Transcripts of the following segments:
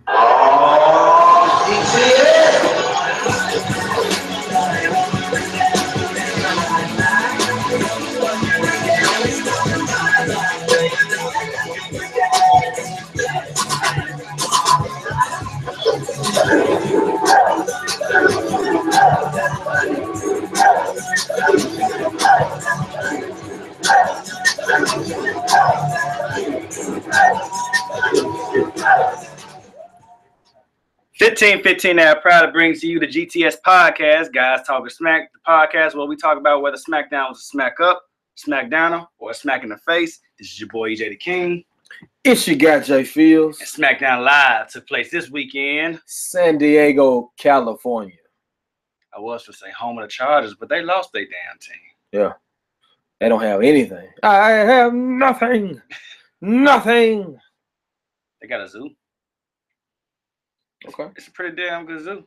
GTS. 15 now, proud to bring to you the GTS Podcast. Guys Talking Smack, the podcast where we talk about whether Smackdown was a smack up, smackdowner, or a smack in the face. This is your boy EJ the King. It's your guy J.Fields. And Smackdown Live took place this weekend. San Diego, California. I was to say home of the Chargers, but they lost their damn team. Yeah. They don't have anything. I have nothing. Nothing. They got a zoo. Okay. It's a pretty damn good zoo.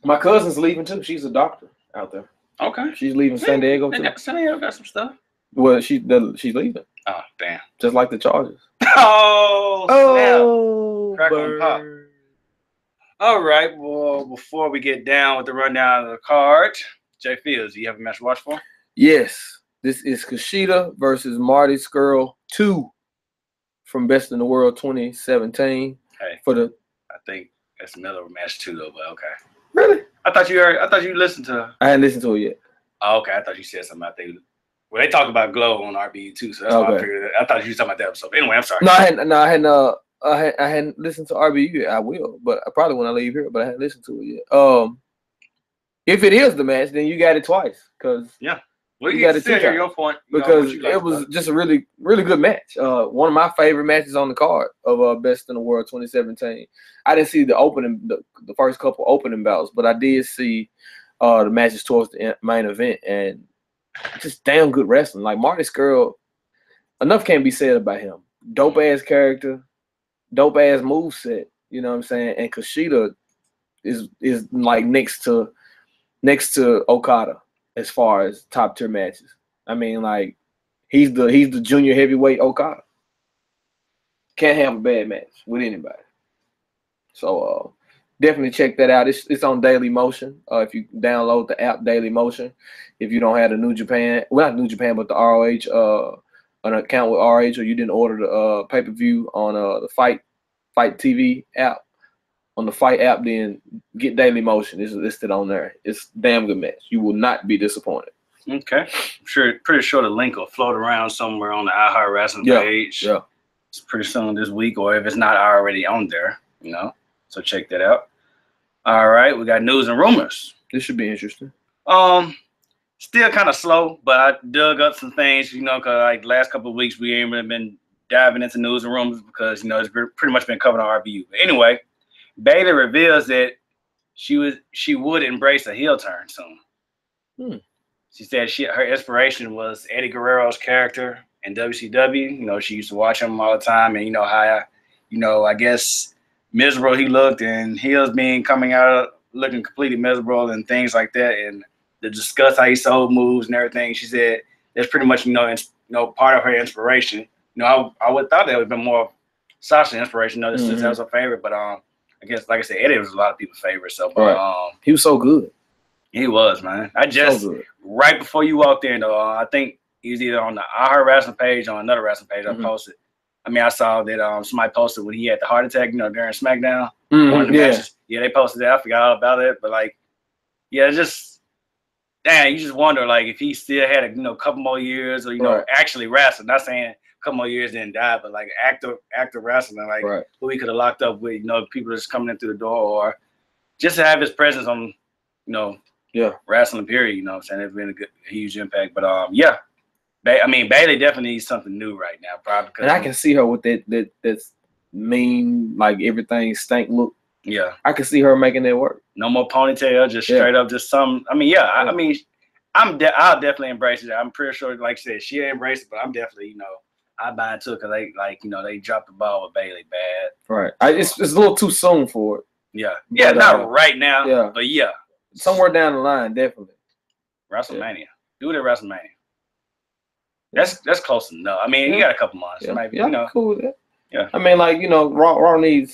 My cousin's leaving too. She's a doctor out there. Okay. She's leaving San Diego too. San Diego got some stuff. Well, she's leaving. Oh, damn. Just like the Chargers. Oh, snap. Crack on pop. All right. Well, before we get down with the rundown of the card, J.Fields, do you have a match to watch for? Yes. This is Kushida versus Marty Scurll 2 from Best in the World 2017. Hey, I think that's another match too, though. But okay. Really? I thought you listened to. I hadn't listened to it yet. Oh, okay. I thought you said something. I think. Well, they talk about Glow on RBU too, so that's why I figured. I thought you were talking about that episode. Anyway, I'm sorry. No, I hadn't listened to RBU yet. I will, but I probably when I leave here. But I hadn't listened to it yet. If it is the match, then you got it twice, because Well, you got to hear your point because it was just a really, really good match. One of my favorite matches on the card of Best in the World 2017. I didn't see the first couple opening bouts, but I did see the matches towards the main event, and just damn good wrestling. Like Marty Scurll, enough can't be said about him. Dope ass character, dope ass moveset. You know what I'm saying? And Kushida is like next to Okada as far as top tier matches. I mean, like he's the junior heavyweight Okada. Can't have a bad match with anybody. So definitely check that out. It's on Daily Motion. If you download the app Daily Motion, if you don't have the New Japan, well not New Japan, but the ROH an account with ROH, or you didn't order the pay-per-view on the Fight TV app. On the Fight app, then get Daily Motion. It's listed on there. It's a damn good match. You will not be disappointed. Okay. Pretty sure the link will float around somewhere on the iHeart Wrestling page. Yeah. It's pretty soon this week, or if it's not already on there, So check that out. All right, we got news and rumors. This should be interesting. Still kind of slow, but I dug up some things, because like last couple of weeks we ain't really been diving into news and rumors because it's pretty much been covered on RBU. But anyway, Bayley reveals that she would embrace a heel turn soon. She said her inspiration was Eddie Guerrero's character in WCW. She used to watch him all the time, and how I guess miserable he looked, and heels coming out looking completely miserable and things like that, and to discuss how he sold moves and everything. She said that's pretty much part of her inspiration. I would thought that would have been more of Sasha's inspiration. Since that was her favorite, but I guess, like I said, Eddie was a lot of people's favorite. So, he was so good. He was, man. I just right before you walked in, though, I think he was either on the iHeart Wrestling page or on another wrestling page. I posted. I saw that somebody posted when he had the heart attack, during Smackdown. One of the matches. Yeah, they posted that. I forgot all about it, but just you just wonder if he still had a couple more years, or actually wrestling. Not saying couple more years didn't die, but active wrestling, who he could have locked up with, people just coming in through the door, or just to have his presence on, wrestling period, I'm saying it's been a huge impact. But Bayley definitely needs something new right now, probably. And I can see her with that mean, everything stank look. Yeah, I can see her making that work. No more ponytail, just straight up, just some. I'll definitely embrace it. I'm pretty sure, like I said, she'll embrace it, but I'm definitely, I buy into it because they dropped the ball with Bayley bad. Right. It's a little too soon for it. Yeah. Yeah, but, not right now. Yeah. But yeah. Somewhere down the line, definitely. WrestleMania. Yeah. Do it at WrestleMania. That's close enough. You got a couple months. Maybe, cool with that. Yeah. I mean, like, Raw need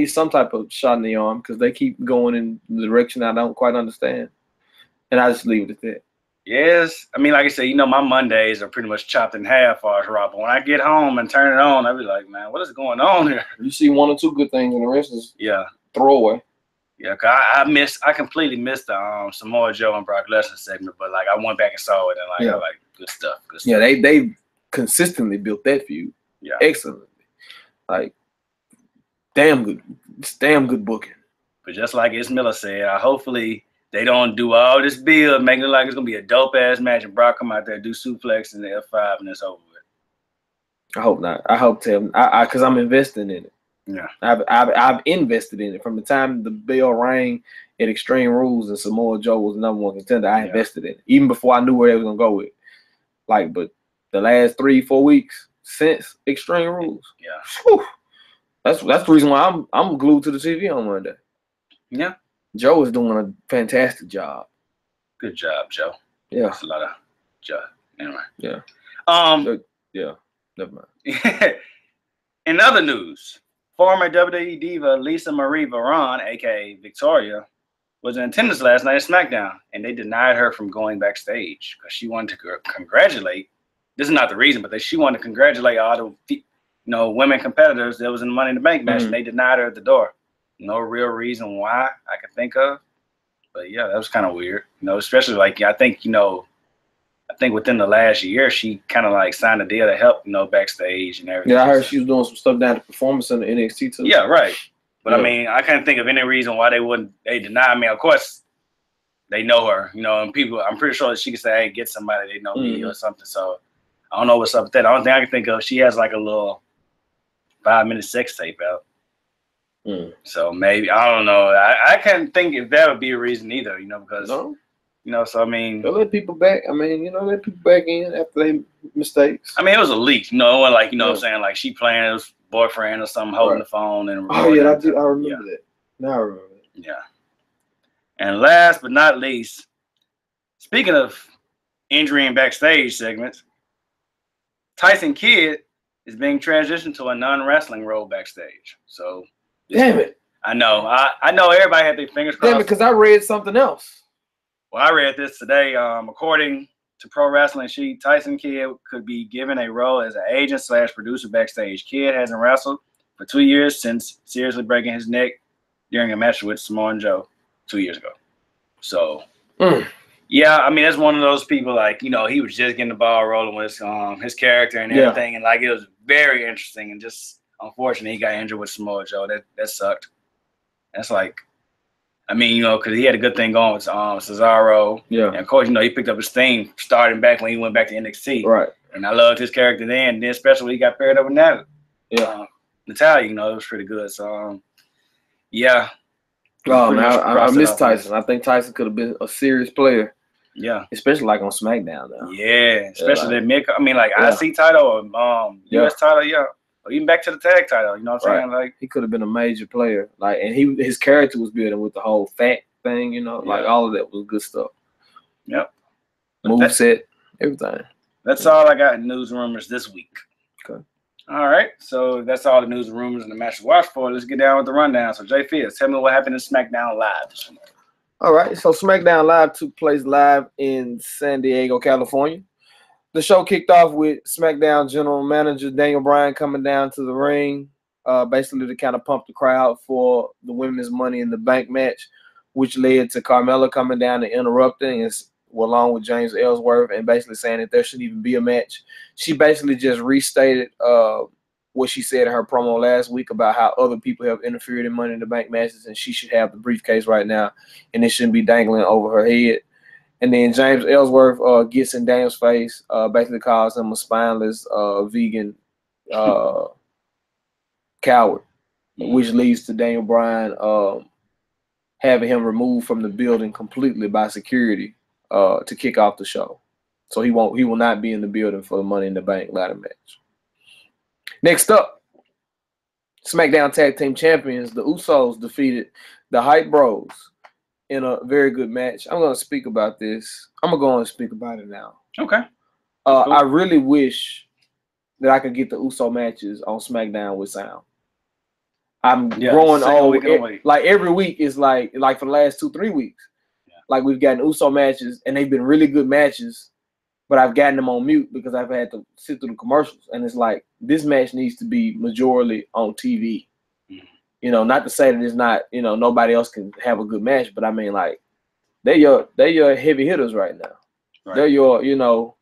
some type of shot in the arm because they keep going in the direction I don't quite understand. And I just leave it at that. Yes. I mean, like I said, my Mondays are pretty much chopped in half as far as Raw. But when I get home and turn it on, I be like, man, what is going on here? You see one or two good things and the rest is throwaway. Yeah, cause I completely missed the Samoa Joe and Brock Lesnar segment, but like I went back and saw it and I like good stuff. Yeah, they consistently built that feud. Yeah, excellently. Like damn good booking. But just like Miller said, hopefully they don't do all this build, making it like it's gonna be a dope ass match, and Brock come out there do suplex and the F5 and it's over with. I hope not. I hope because I'm investing in it. Yeah, I've invested in it from the time the bell rang at Extreme Rules and Samoa Joe was number one contender. I invested in it even before I knew where they was gonna go with. Like, but the last 3-4 weeks since Extreme Rules, whew, that's the reason why I'm glued to the TV on Monday. Yeah, Joe is doing a fantastic job. Good job, Joe. Yeah, that's a lot of job. Anyway. Yeah. Yeah. Never mind. In other news, former WWE diva Lisa Marie Varon, aka Victoria, was in attendance last night at Smackdown, and they denied her from going backstage because she wanted to congratulate. This is not the reason, but she wanted to congratulate all the women competitors that was in the Money in the Bank match, and they denied her at the door. No real reason why I can think of, but yeah, that was kind of weird. Especially like I think within the last year she kind of like signed a deal to help backstage and everything. Yeah, I heard she was doing some stuff down at Performance in the NXT too. Yeah, right. But I mean, I can't think of any reason why they deny me. Of course, they know her, and people. I'm pretty sure that she could say, "Hey, get somebody they know me or something." So I don't know what's up with that. The only thing I can think of, she has like a little 5-minute sex tape out. So maybe I don't know. I can't think if that would be a reason either. Because so I mean, they'll let people back. I mean, let people back in after they mistakes. I mean, it was a leak. Like what I'm saying, like she playing his boyfriend or something, holding the phone and. Oh yeah, I remember that. Now I remember that. Yeah. And last but not least, speaking of injury and backstage segments, Tyson Kidd is being transitioned to a non-wrestling role backstage. So. Damn it! I know. I know everybody had their fingers crossed. Damn it, because I read something else. Well, I read this today. According to Pro Wrestling Sheet, Tyson Kidd could be given a role as an agent / producer backstage. Kidd hasn't wrestled for 2 years since seriously breaking his neck during a match with Samoa Joe 2 years ago. So, yeah, I mean, that's one of those people like, he was just getting the ball rolling with his character and everything. And like, it was very interesting and just. Unfortunately, he got injured with Samoa Joe. That sucked. That's like, I mean, because he had a good thing going with Cesaro. Yeah. And of course, he picked up his thing starting back when he went back to NXT. Right. And I loved his character then. And then especially when he got paired up with Natalia. Yeah. Natalia, it was pretty good. So, yeah. Oh, man, I miss Tyson. I think Tyson could have been a serious player. Yeah. Especially like on SmackDown now. Yeah. Especially that mid. I mean, like IC title or US title, or even back to the tag title, you know what I'm saying? Like he could have been a major player. Like, and his character was building with the whole fat thing, like all of that was good stuff. Yep. Moveset, everything. That's all I got in news and rumors this week. Okay. All right. So that's all the news and rumors and the match to watch for. Let's get down with the rundown. So J.Fields, tell me what happened in SmackDown Live this week. All right. So SmackDown Live took place live in San Diego, California. The show kicked off with SmackDown General Manager Daniel Bryan coming down to the ring, basically to kind of pump the crowd for the Women's Money in the Bank match, which led to Carmella coming down and interrupting, along with James Ellsworth, and basically saying that there shouldn't even be a match. She basically just restated what she said in her promo last week about how other people have interfered in Money in the Bank matches, and she should have the briefcase right now, and it shouldn't be dangling over her head. And then James Ellsworth gets in Daniel's face, basically calls him a spineless vegan coward, which leads to Daniel Bryan having him removed from the building completely by security to kick off the show. So he will not be in the building for the Money in the Bank ladder match. Next up, SmackDown Tag Team Champions, the Usos defeated the Hype Bros in a very good match. I'm going to speak about this. I'm going to go and speak about it now. Okay. Cool. I really wish that I could get the Uso matches on SmackDown with sound. I'm Yeah, growing single old. week in a week. Like every week is like for the last 2-3 weeks. Yeah. Like we've gotten Uso matches, and they've been really good matches, but I've gotten them on mute because I've had to sit through the commercials. And it's like this match needs to be majorly on TV. Mhm. You know, not to say that it's not, you know, nobody else can have a good match, but I mean, like, they're your heavy hitters right now. Right. They're your, you know,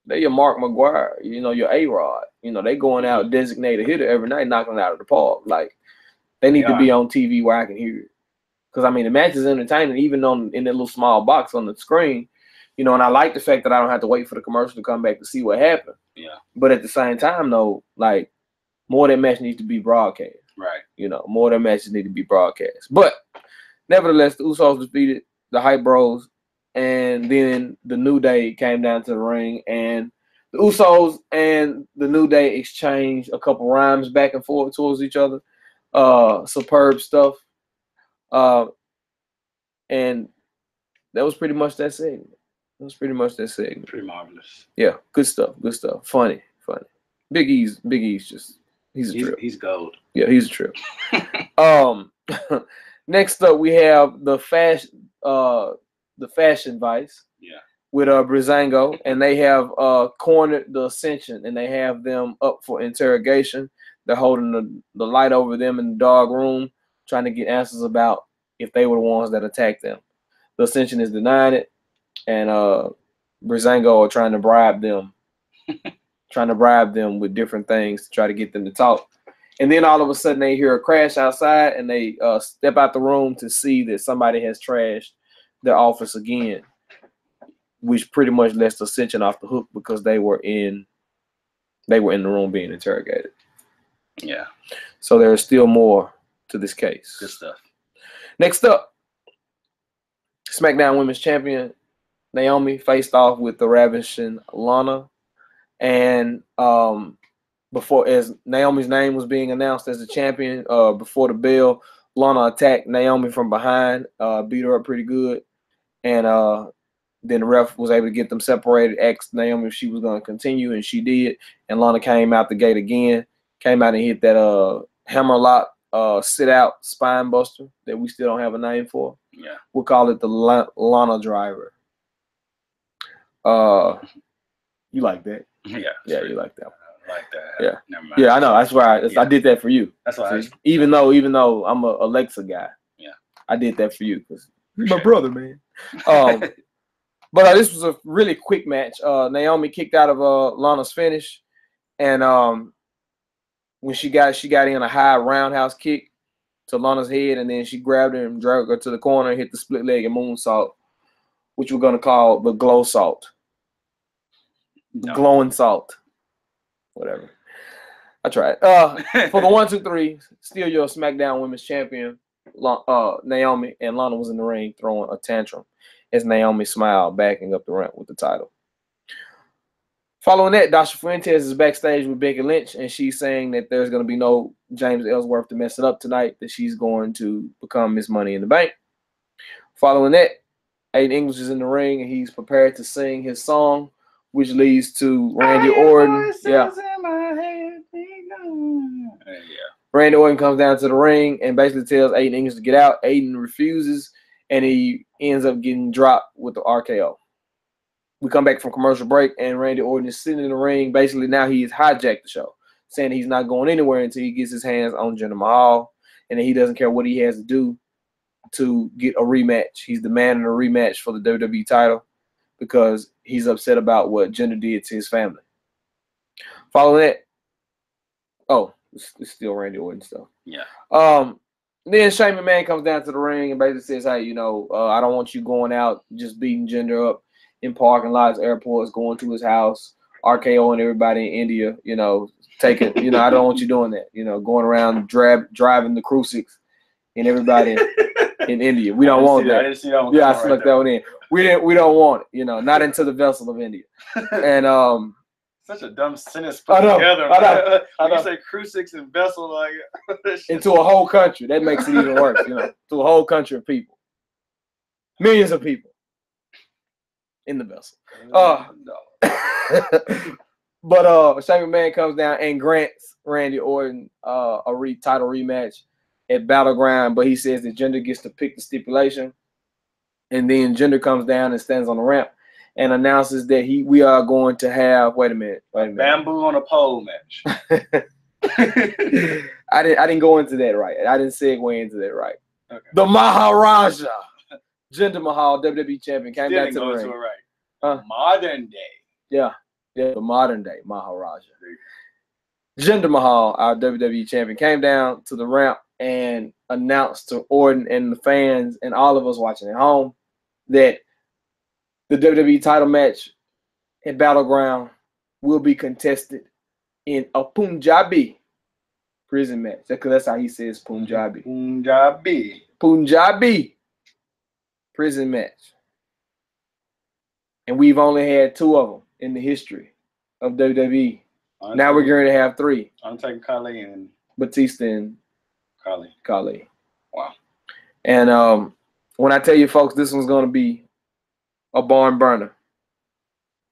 they're your Mark McGuire, you know, your A-Rod. You know, they going out designated hitter every night, knocking it out of the park. Like, they need to be on TV where I can hear it. Because, I mean, the match is entertaining, even in that little small box on the screen. You know, and I like the fact that I don't have to wait for the commercial to come back to see what happened. Yeah. But at the same time, though, like, more of that match needs to be broadcast. Right. You know, more of them matches need to be broadcast. But nevertheless, the Usos defeated the Hype Bros, and then the New Day came down to the ring, and the Usos and the New Day exchanged a couple rhymes back and forth towards each other. Superb stuff. And that was pretty much that segment. Pretty marvelous. Yeah, good stuff. Funny. Big E's just he's a trip. He's gold. Yeah, he's a trip. Next up we have the fashion vice. Yeah. With Breezango, and they have cornered the Ascension, and they have them up for interrogation. They're holding the light over them in the dog room, trying to get answers about if they were the ones that attacked them. The Ascension is denying it, and Breezango are trying to bribe them with different things to try to get them to talk. And then all of a sudden they hear a crash outside, and they step out the room to see that somebody has trashed their office again, which pretty much lets the Ascension off the hook because they were in the room being interrogated. Yeah. So there is still more to this case. Good stuff. Next up, SmackDown Women's Champion Naomi faced off with the ravishing Lana, and before, as Naomi's name was being announced as the champion, before the bell, Lana attacked Naomi from behind, beat her up pretty good, and then the ref was able to get them separated, asked Naomi if she was going to continue, and she did. And Lana came out the gate again, came out and hit that hammerlock sit-out spine buster that we still don't have a name for. Yeah. We'll call it the Lana driver. You like that? Yeah. Yeah, you like that. I like that. Yeah. Never mind. Yeah, I know. That's why I did that for you. That's why. Even though I'm a Alexa guy. Yeah. I did that for you because you're my brother, man. But this was a really quick match. Naomi kicked out of Lana's finish, and when she got in a high roundhouse kick to Lana's head, and then she grabbed her and dragged her to the corner and hit the split leg and moonsault, which we're gonna call the glow salt, glowing salt, whatever. I tried. For the 1, 2, 3, still your SmackDown Women's Champion, Naomi, and Lana was in the ring throwing a tantrum as Naomi smiled, backing up the ramp with the title. Following that, Dasha Fuentes is backstage with Becky Lynch, and she's saying that there's going to be no James Ellsworth to mess it up tonight, that she's going to become Miss Money in the Bank. Following that, Aiden English is in the ring, and he's prepared to sing his song, which leads to Randy Orton. Yeah. Randy Orton comes down to the ring and basically tells Aiden English to get out. Aiden refuses, and he ends up getting dropped with the RKO. We come back from commercial break, and Randy Orton is sitting in the ring. Basically, now he has hijacked the show, saying he's not going anywhere until he gets his hands on Jinder Mahal, and that he doesn't care what he has to do to get a rematch. He's demanding a rematch for the WWE title because he's upset about what Jinder did to his family. Following that, it's still Randy Orton stuff. Yeah. Then Shane McMahon comes down to the ring and basically says, hey, I don't want you going out just beating Jinder up in parking lots, airports, going to his house, RKOing everybody in India, taking, I don't want you doing that, going around driving the crucifix and everybody in India. We don't want that. I snuck that one in. We don't want it, not into the vessel of India. And such a dumb sentence put together. I know. You say crucifix and vessel like into a whole country. That makes it even worse, to a whole country of people. Millions of people in the vessel. But Shane McMahon comes down and grants Randy Orton a title rematch at Battleground, but he says that Jinder gets to pick the stipulation. And then Jinder comes down and stands on the ramp and announces that we are going to have wait a minute. Bamboo on a pole match. I didn't go into that right. I didn't segue into that right. Okay. The Maharaja, Jinder Mahal, WWE champion, came down to the ring. Right. Modern day. Yeah, the modern day Maharaja. Jinder Mahal, our WWE champion, came down to the ramp and announced to Orton and the fans and all of us watching at home that the WWE title match at Battleground will be contested in a Punjabi prison match. Because that's how he says Punjabi. Punjabi prison match. And we've only had 2 of them in the history of WWE. Now we're going to have 3. Undertaker, Khali, and Batista and Khali. Wow. And when I tell you folks, this one's going to be a barn burner.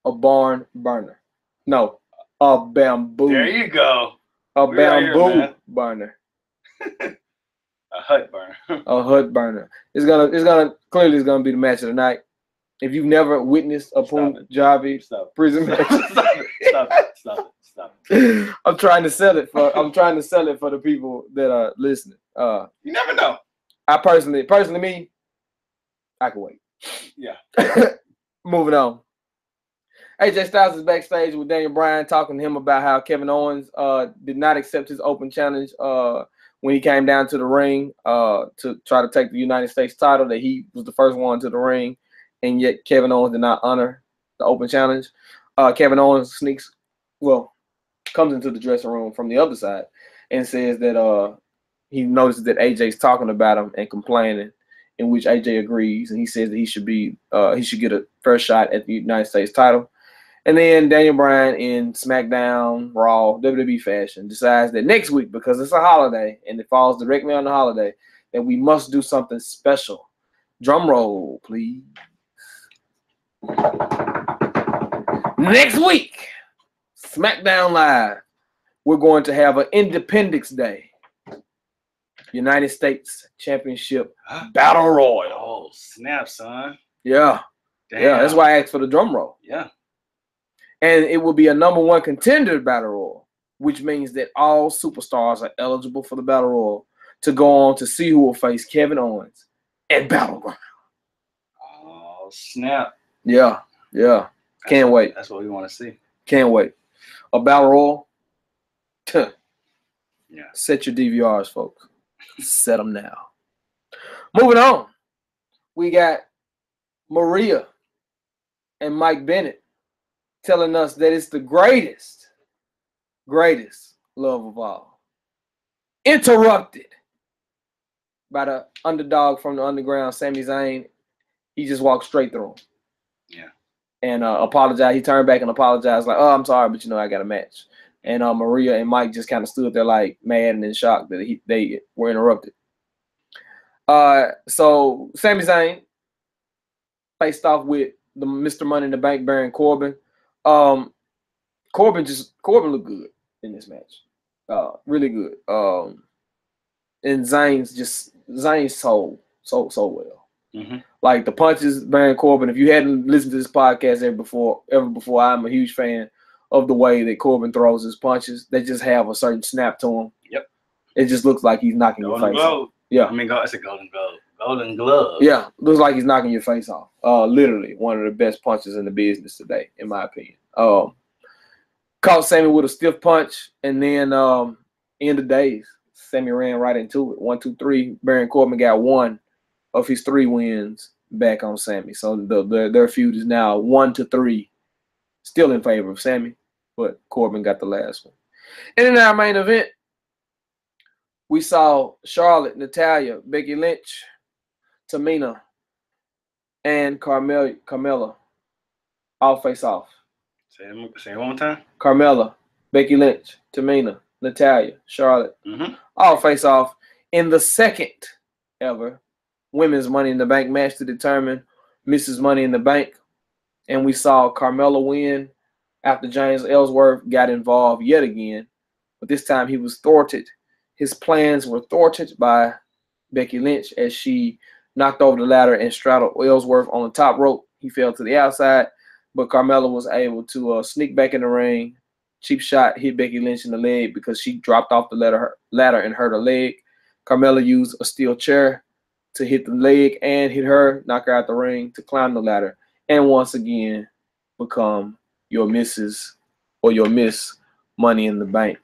A barn burner. No, a bamboo. There you go. A bamboo burner. A hut burner. A hut burner. It's gonna be the match of the night. If you've never witnessed a Punjabi prison match, Stop it. I'm trying to sell it for the people that are listening. You never know. I personally me, I can wait. Yeah. Moving on. AJ Styles is backstage with Daniel Bryan talking to him about how Kevin Owens did not accept his open challenge when he came down to the ring to try to take the United States title, that he was the first one to the ring, and yet Kevin Owens did not honor the open challenge. Kevin Owens comes into the dressing room from the other side and says that he notices that AJ's talking about him and complaining, in which AJ agrees, and he says that he should get a first shot at the United States title. And then Daniel Bryan, in Smackdown, Raw, WWE fashion, decides that next week, because it's a holiday and it falls directly on the holiday, that we must do something special. Drum roll, please. Next week, Smackdown Live, we're going to have an Independence Day United States Championship Battle Royal. Oh, snap, son. Yeah. Damn. Yeah, that's why I asked for the drum roll. Yeah. And it will be a #1 contender Battle Royal, which means that all superstars are eligible for the Battle Royal to go on to see who will face Kevin Owens at Battleground. Oh, snap. Yeah. Can't wait. That's what we want to see. Can't wait. A Battle Royal. Yeah. Set your DVRs, folks. Set them now. Moving on. We got Maria and Mike Bennett telling us that it's the greatest love of all. Interrupted by the underdog from the underground, Sami Zayn. He just walked straight through him. Yeah. And apologized. He turned back and apologized, like, "Oh, I'm sorry, but I got a match." And Maria and Mike just kind of stood there like mad and in shock that they were interrupted. So Sami Zayn faced off with the Mr. Money in the Bank, Baron Corbin. Corbin looked good in this match. Really good. And Zayn sold so well. Mm-hmm. Like the punches, Baron Corbin. If you hadn't listened to this podcast ever before, I'm a huge fan of the way that Corbin throws his punches. They just have a certain snap to him. Yep. It just looks like he's knocking your face off. Yeah. I mean, it's a golden glove. Golden glove. Yeah. Looks like he's knocking your face off. Literally one of the best punches in the business today, in my opinion. Caught Sammy with a stiff punch, and then end of days, Sammy ran right into it. 1, 2, 3. Baron Corbin got 1 of his 3 wins back on Sammy. So their feud is now 1-3. Still in favor of Sammy, but Corbin got the last one. And in our main event, we saw Charlotte, Natalya, Becky Lynch, Tamina, and Carmella all face off. Say it one more time. Carmella, Becky Lynch, Tamina, Natalya, Charlotte, all face off in the second ever Women's Money in the Bank match to determine Mrs. Money in the Bank. And we saw Carmella win after James Ellsworth got involved yet again, but this time he was thwarted. His plans were thwarted by Becky Lynch as she knocked over the ladder and straddled Ellsworth on the top rope. He fell to the outside, but Carmella was able to sneak back in the ring. Cheap shot hit Becky Lynch in the leg because she dropped off the ladder and hurt her leg. Carmella used a steel chair to hit the leg and hit her, knock her out the ring to climb the ladder, and once again become your Mrs. or your Miss Money in the Bank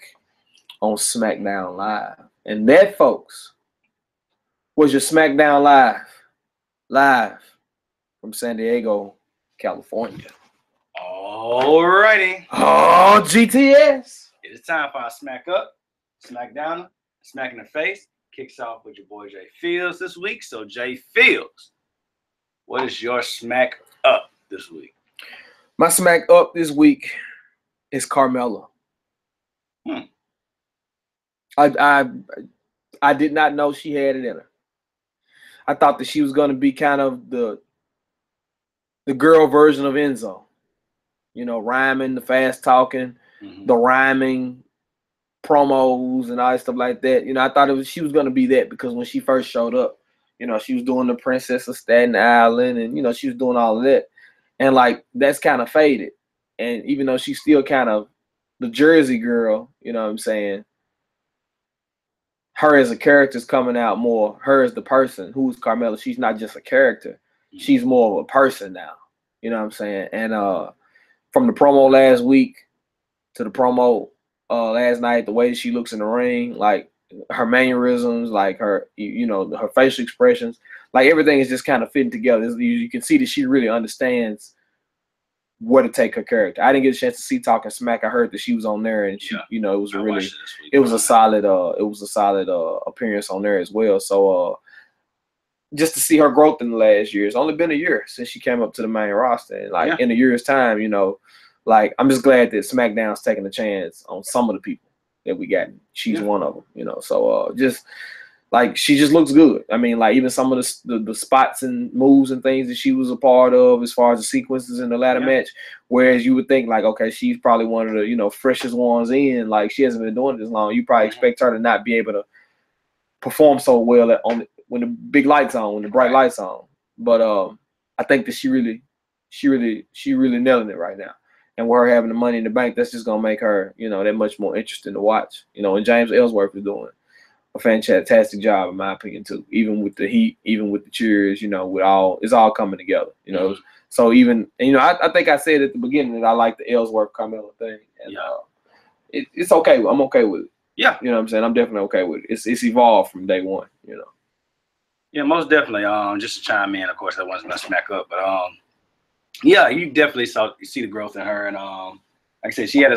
on Smackdown Live. And that, folks, was your Smackdown Live from San Diego, California. Alrighty. Oh, GTS. It is time for our smack up, smack down, smack in the face. Kicks off with your boy J.Fields this week. So J.Fields, what is your smack up this week? My smack up this week is Carmella. I did not know she had it in her. I thought that she was going to be kind of the girl version of Enzo. You know, rhyming, the fast talking, the rhyming promos and all that stuff like that. You know, I thought she was going to be that because when she first showed up, you know, she was doing the Princess of Staten Island and, you know, she was doing all of that. And, like, that's kind of faded. And even though she's still kind of the Jersey girl, you know what I'm saying, her as a character is coming out more. Her as the person who's Carmella. She's not just a character. She's more of a person now. You know what I'm saying? And from the promo last week to the promo last night, the way she looks in the ring, like her mannerisms, like her, you know, her facial expressions, like everything is just kind of fitting together. You can see that she really understands where to take her character. I didn't get a chance to see Talking Smack. I heard that she was on there, and she, you know, it was a solid appearance on there as well. So just to see her growth in the last year, it's only been a year since she came up to the main roster, and like in a year's time, you know, like I'm just glad that SmackDown's taking a chance on some of the people that we got. She's one of them, you know. So just like she just looks good. I mean, like even some of the spots and moves and things that she was a part of as far as the sequences in the ladder match, whereas you would think like, okay, she's probably one of the, you know, freshest ones in. Like she hasn't been doing it as long. You probably expect her to not be able to perform so well when the big lights on, when the bright lights on. But I think that she really nailing it right now. And with her having the Money in the Bank, that's just gonna make her, you know, that much more interesting to watch. You know, and James Ellsworth is doing a fantastic job, in my opinion, too. Even with the heat, even with the cheers, you know, it's all coming together. You know, so even, you know, I think I said at the beginning that I like the Ellsworth Carmella thing, and it's okay. I'm okay with it. Yeah, you know what I'm saying. I'm definitely okay with it. It's evolved from day one. You know. Yeah, most definitely. Just to chime in, of course, I wasn't gonna smack up, but yeah, you definitely see the growth in her, and like I said, she had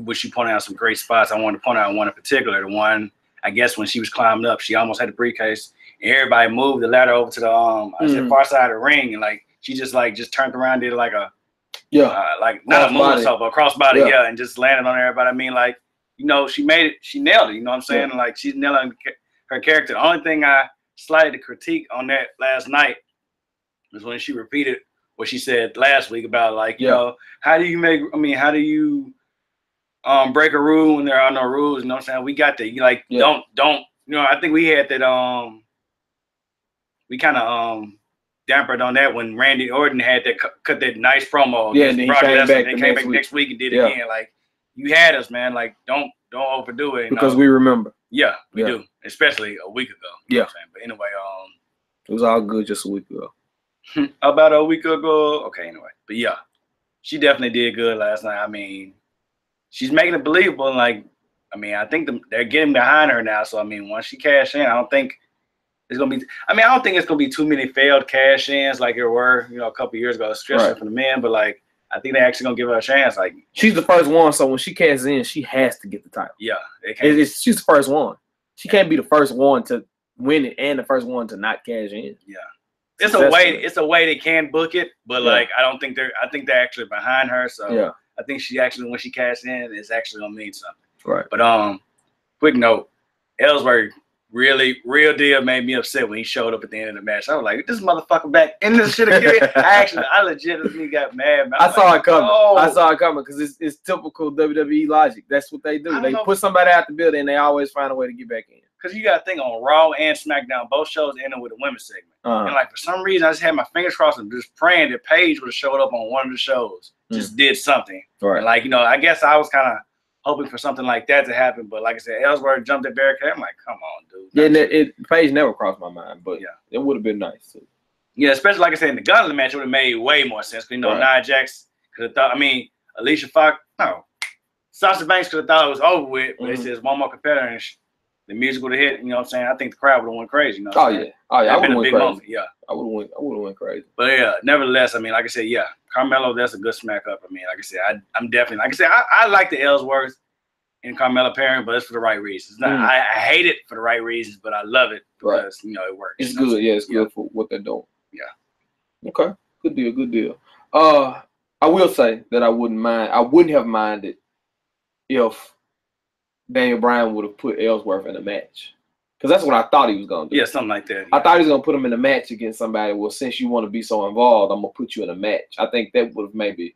what she pointed out some great spots. I wanted to point out one in particular, the one I guess when she was climbing up, she almost had a briefcase, and everybody moved the ladder over to the I said far side of the ring, and like she just turned around, did like a like not a moonsault, but a crossbody, and just landed on everybody. I mean, like, you know, she made it, she nailed it. You know what I'm saying? Yeah. Like she's nailing her character. The only thing I slightly critique on that last night was when she repeated what she said last week about like, you know, how do you break a rule when there are no rules? You know what I'm saying? We got that. You like don't you know, I think we had that we kind of dampered on that when Randy Orton had that cut that nice promo. Yeah, and then he came back next week and did it again. Like, you had us, man. Like, don't overdo it. Because we remember. Yeah, we do. Especially a week ago. You know what I'm saying? But anyway, it was all good just a week ago. About a week ago. Okay, anyway. But yeah, she definitely did good last night. I mean, she's making it believable. And like, I mean, I think they're getting behind her now. So I mean, once she cash in, I don't think it's gonna be. I mean, I don't think it's gonna be too many failed cash ins like there were, you know, a couple years ago, especially for the men. But like, I think they're actually gonna give her a chance. Like, she's the first one, so when she cashes in, she has to get the title. Yeah, she's the first one. She can't be the first one to win it and the first one to not cash in. Yeah, it's a way they can book it, but like, I think they're actually behind her. So I think she actually, when she cashes in, it's actually gonna mean something. Right. But quick note, Ellsworth real deal made me upset when he showed up at the end of the match. I was like, this motherfucker back in this shit again. I legitimately got mad, man. I saw it coming. I saw it coming because it's typical WWE logic. That's what they do. They put somebody out the building and they always find a way to get back in. Because you got to think on Raw and SmackDown, both shows ended with a women's segment. And like for some reason, I just had my fingers crossed and just praying that Paige would have showed up on one of the shows, just did something. Right. And like, I guess I was kind of hoping for something like that to happen. But like I said, Ellsworth jumped at barricade. I'm like, come on, dude. Yeah, Paige never crossed my mind, but it would have been nice too. Yeah, especially like I said, in the Gauntlet match, it would have made way more sense. Because, Nia Jax could have thought, Alicia Fox, Sasha Banks could have thought it was over with, but it says one more competitor and the music would have hit, you know what I'm saying? I think the crowd would have went crazy, Oh, yeah. I would have went crazy. Moment. Yeah. I would have went crazy. But yeah, nevertheless, like I said, Carmelo, that's a good smack up. Like I said, I'm definitely, like I said, I like the Ellsworth and Carmelo pairing, but it's for the right reasons. Not, I hate it for the right reasons, but I love it because, it works. It's good. Yeah, it's good for what they're doing. Yeah. Okay. Good deal. I will say that I wouldn't have minded if Daniel Bryan would have put Ellsworth in a match. Because that's what I thought he was going to do. Yeah, something like that. I thought he was going to put him in a match against somebody. Well, since you want to be so involved, I'm going to put you in a match. I think that would have maybe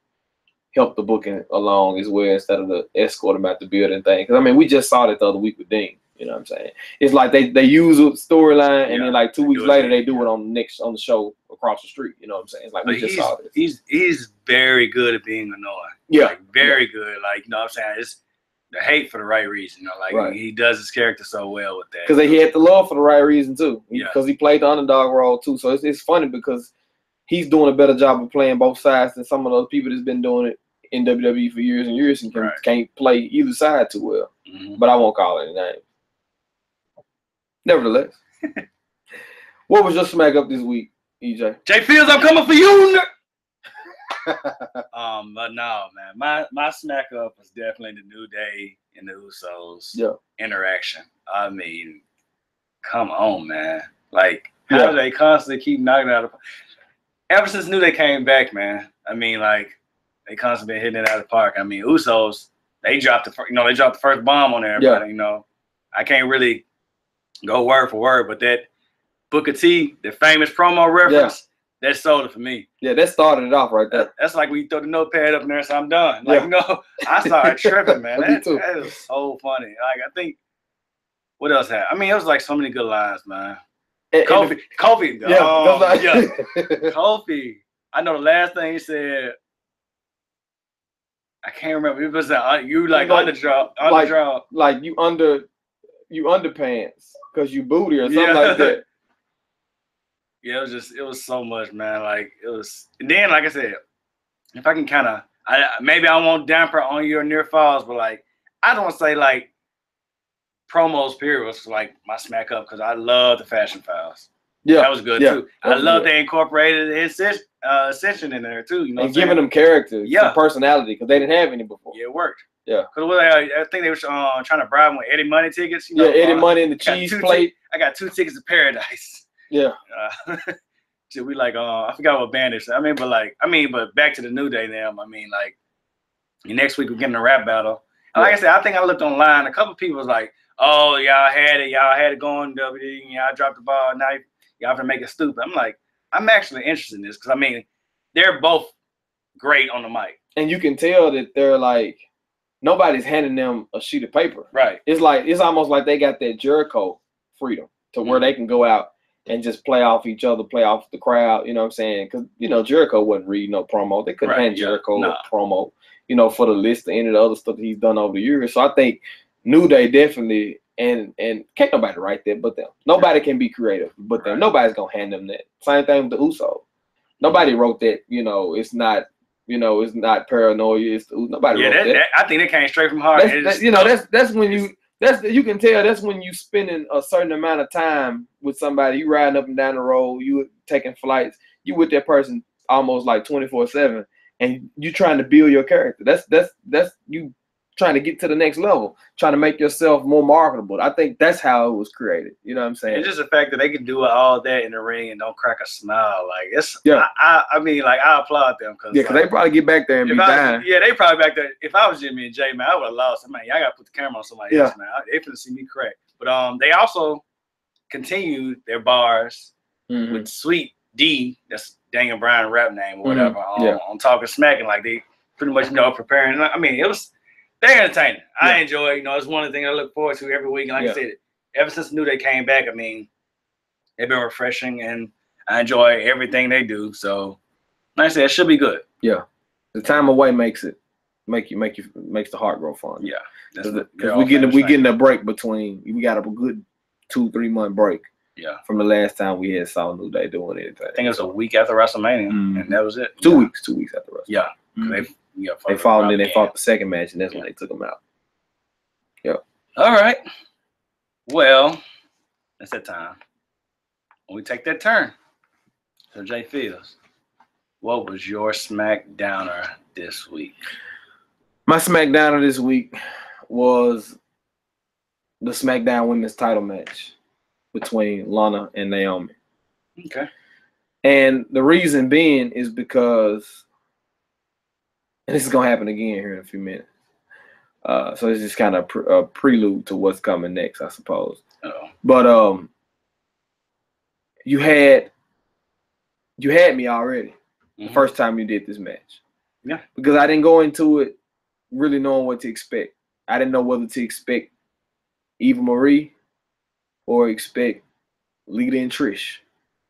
helped the booking along as well instead of the escort him out the building thing. Because, we just saw that the other week with Dean. You know what I'm saying? It's like they use a storyline, and then like 2 weeks later they do it on the show across the street. You know what I'm saying? It's like we just saw this. He's very good at being annoying. Yeah. Very good. Like, you know what I'm saying? It's the hate for the right reason. He does his character so well with that. Because he had the love for the right reason too. Because he played the underdog role too. So it's funny because he's doing a better job of playing both sides than some of the other people that's been doing it in WWE for years and years and can't play either side too well. But I won't call it a name. Nevertheless. What was your smack up this week, EJ? J.Fields, I'm coming for you. But no, man, my smack up was definitely the New Day and the Usos interaction. Come on, man. Like, how do they constantly keep knocking out of ever since New Day came back, man? They constantly been hitting it out of the park. Usos, they dropped the first bomb on everybody. I can't really go word for word, but that Booker T, the famous promo reference, that sold it for me. Yeah, that started it off right there. That's like when you throw the notepad up in there and say, I'm done. I started tripping, man. That is so funny. Like, I think, what else happened? It was like so many good lines, man. Kofi. Kofi. I know the last thing he said, I can't remember. It was underdraw. Like you underpants because you booty or something like that. Yeah, it was so much, man. Like, it was, and then, like I said, if I can kind of, maybe I won't damper on your near falls, but like, I don't say like promos period was like my smack up because I love the fashion files. Yeah, that was good too. I love they incorporated Ascension in there too. And giving them character, some personality because they didn't have any before. Yeah, it worked. Yeah, because I think they were trying to bribe them with Eddie Money tickets. Eddie Money and the cheese plate. I got 2 tickets to Paradise. Yeah. So we like, I forgot what band it is. But back to the New Day now. Like, next week we're getting a rap battle. And like I said, I think I looked online. A couple people was like, oh, y'all had it going, WWE. Y'all dropped the ball. Now y'all to make it stupid. I'm like, I'm actually interested in this because, they're both great on the mic. And you can tell that they're like, nobody's handing them a sheet of paper. Right. It's almost like they got that Jericho freedom to where they can go out and just play off each other, play off the crowd, you know what I'm saying? Because, Jericho wasn't reading no promo. They couldn't hand Jericho a promo, for the list of any of the other stuff that he's done over the years. So I think New Day definitely, and can't nobody write that but them. Nobody can be creative but them. Nobody's going to hand them that. Same thing with the Usos. Nobody wrote that, it's not paranoia. Nobody wrote that. I think it came straight from heart. That's when you can tell that's when you spending a certain amount of time with somebody. You riding up and down the road, you taking flights, you with that person almost like 24/7, and you trying to build your character. That's you trying to get to the next level, trying to make yourself more marketable. I think that's how it was created. You know what I'm saying? It's just the fact that they can do all that in the ring and don't crack a smile. Like, it's I applaud them because they probably get back there and be dying. Yeah, they probably back there. If I was Jimmy and Jay, man, I would have lost. Y'all got to put the camera on somebody else, man. They finna see me crack. But they also continued their bars with Sweet D, that's Daniel Bryan rap name or whatever, on Talking Smack, and like they pretty much preparing. I mean, they're entertaining. I enjoy it. It's one of the things I look forward to every week. And like I said, ever since I knew they came back, I mean, they've been refreshing, and I enjoy everything they do. So, like I said, it should be good. Yeah, the time away makes the heart grow fond. Yeah, because we getting a break between. We got a good 2-3 month break. Yeah, from the last time we had saw New Day doing anything. I think it was a week after WrestleMania, and that was it. 2 weeks. 2 weeks after WrestleMania. Yeah, they fought, and then they fought the second match, and that's when they took them out. Yep. All right. Well, it's that time. When we take that turn. So, J.Fields, what was your Smackdowner this week? My Smackdowner this week was the SmackDown Women's title match between Lana and Naomi. Okay. And the reason being is because, and this is going to happen again here in a few minutes. So it's just kind of a prelude to what's coming next, I suppose. Uh-oh. But you had me already the first time you did this match. Yeah. Because I didn't go into it really knowing what to expect. I didn't know whether to expect Eva Marie or expect Lita and Trish.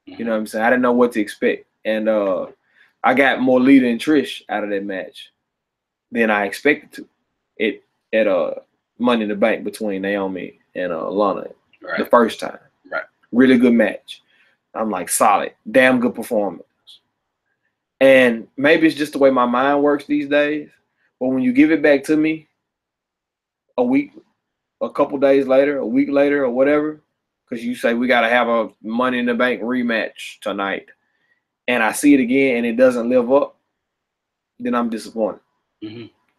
You know what I'm saying? I didn't know what to expect. And I got more Lita and Trish out of that match than I expected to. At Money in the Bank between Naomi and Lana the first time. Right. Really good match. I'm like, solid. Damn good performance. And maybe it's just the way my mind works these days. But when you give it back to me a week, a couple days later, a week later, or whatever, because you say we got to have a Money in the Bank rematch tonight, and I see it again and it doesn't live up, then I'm disappointed.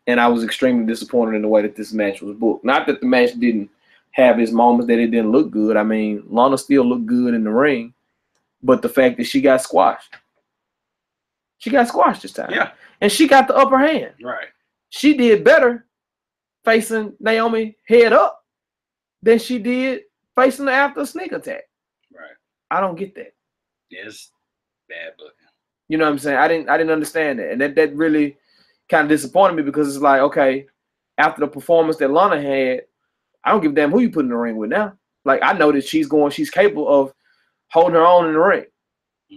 And I was extremely disappointed in the way that this match was booked. Not that the match didn't have its moments, that it didn't look good. I mean, Lana still looked good in the ring, but the fact that she got squashed. She got squashed this time. Yeah. And she got the upper hand. Right. She did better facing Naomi head up than she did facing her after a sneak attack. Right. I don't get that. Yeah, it's bad booking. You know what I'm saying? I didn't understand that. And that really kind of disappointed me, because it's like, okay, after the performance that Lana had, I don't give a damn who you put in the ring with now. Like, I know that she's capable of holding her own in the ring.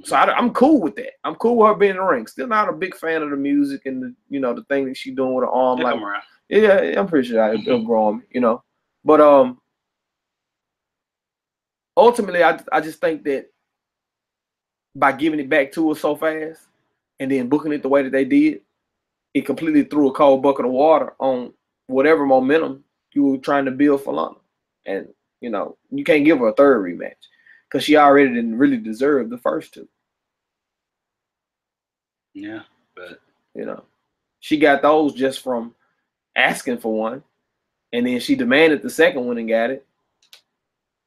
So I'm cool with that. I'm cool with her being in the ring. Still not a big fan of the music and the thing that she's doing with her arm. Like, yeah, I'm pretty sure it'll grow on me, But ultimately, I just think that by giving it back to her so fast and then booking it the way that they did, it completely threw a cold bucket of water on whatever momentum you were trying to build for Lana. And, you can't give her a third rematch because she already didn't really deserve the first two. Yeah, but she got those just from asking for one, and then she demanded the second one and got it.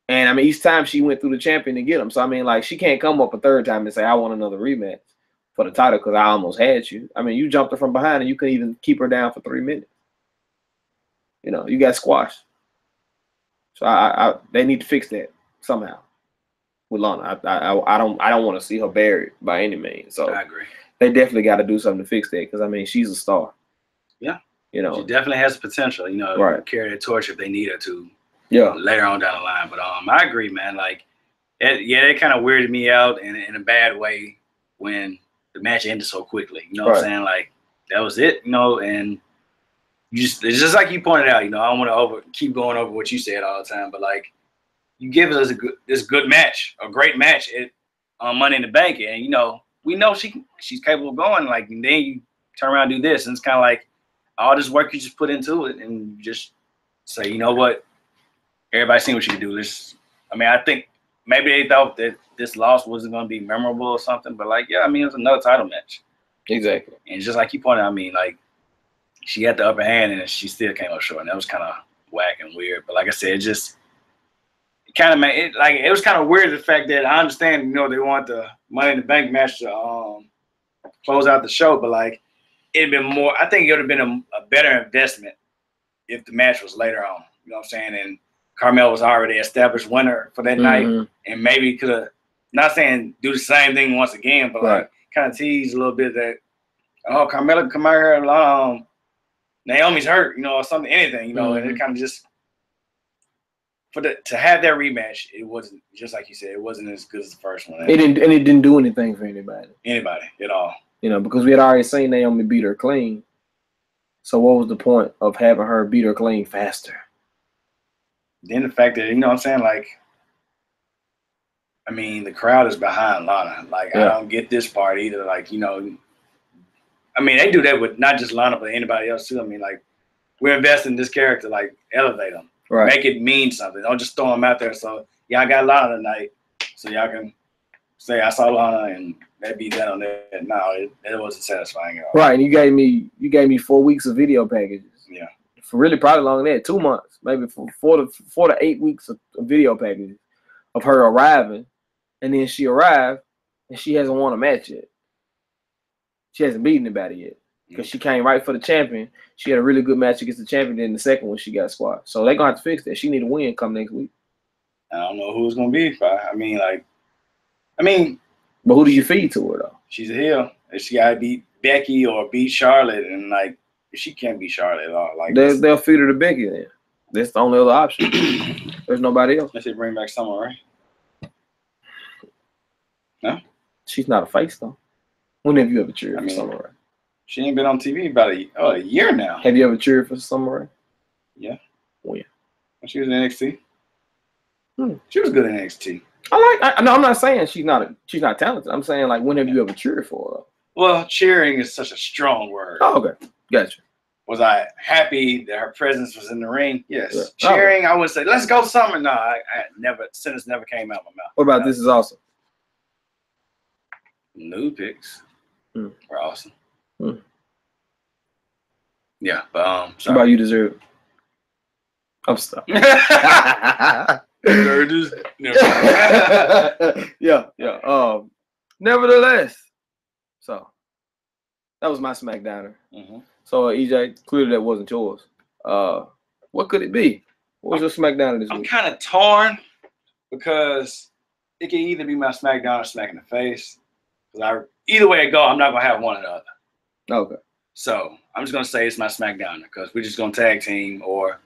And I mean, each time she went through the champion to get them. So I mean, like, she can't come up a third time and say, I want another rematch for the title because I almost had you. I mean, you jumped her from behind and you couldn't even keep her down for 3 minutes. You got squashed. So they need to fix that somehow with Lana. I don't want to see her buried by any means. So I agree. They definitely got to do something to fix that, because I mean, she's a star. Yeah. She definitely has potential, right. Carry the torch if they need her to. Yeah. Later on down the line. But I agree, man. Like, it kind of weirded me out in a bad way when the match ended so quickly. You know what I'm saying? Like, that was it, and it's just like you pointed out, I don't want to keep going over what you said all the time, but like, you give us this good match, a great match at Money in the Bank, and we know she's capable of going, like, and then you turn around and do this, and it's kind of like all this work you just put into it, and you just say, you know what, everybody's seen what you can do. I think maybe they thought that this loss wasn't going to be memorable or something, but like, yeah, I mean, it was another title match. Exactly. And just like you pointed out, I mean, like, she had the upper hand and she still came up short, and that was kind of whack and weird. But like I said, it kind of made it, like, it was kind of weird, the fact that I understand, they want the Money in the Bank match to close out the show, but like, it'd been more, I think it would have been a better investment if the match was later on. You know what I'm saying? And Carmel was already established winner for that night, and maybe could have, not saying do the same thing once again, but like kind of tease a little bit that, oh, Carmella can come out here, Naomi's hurt, or something, anything, and it kind of just to have that rematch, it wasn't, just like you said, it wasn't as good as the first one. It didn't do anything for anybody. Anybody at all. Because we had already seen Naomi beat her clean. So what was the point of having her beat her clean faster? Then the fact that, what I'm saying, like, I mean, the crowd is behind Lana. Like, I don't get this part either. Like, I mean, they do that with not just Lana, but anybody else too. I mean, like, we're investing in this character, like, elevate them. Right. Make it mean something. Don't just throw them out there. So, I got Lana tonight. So, y'all can say, I saw Lana, and that be that on that. No, it wasn't satisfying at all. Right, and you gave me 4 weeks of video packages. Yeah. For really probably longer than that, 2 months, maybe for 4 to 8 weeks of video packages of her arriving, and then she arrived, and she hasn't won a match yet. She hasn't beaten anybody yet because she came right for the champion. She had a really good match against the champion. Then the second one, she got squashed. So they're gonna have to fix that. She need a win come next week. I don't know who it's gonna be. I mean, but who do you feed to her though? She's a heel. If she gotta beat Becky or beat Charlotte, and like if she can't beat Charlotte at all, like they'll feed her to Becky then. That's the only other option. There's nobody else. Let's say bring back Samoa, right? No, she's not a face though. When have you ever cheered for Summer Rae? She ain't been on TV about a year now. Have you ever cheered for Summer Rae? Yeah. When? When she was in NXT. She was good in NXT. I'm not saying she's not talented. I'm saying, like, when have you ever cheered for her? Well, cheering is such a strong word. Oh, okay. Gotcha. Was I happy that her presence was in the ring? Yes. Yeah. Cheering, I would say, let's go Summer. No, I never, sentence never came out of my mouth. What about This Is Awesome? New picks were awesome. Mm. Yeah, but what about You Deserve It? I'm stuck. Yeah. Nevertheless, so that was my Smackdowner. So EJ, clearly that wasn't yours. What could it be? What was your Smackdowner this week? I'm kind of torn because it can either be my Smackdown or Smack in the Face. Either way it go, I'm not gonna have one or the other. Okay. So I'm just gonna say it's my Smackdowner because we're just gonna tag team or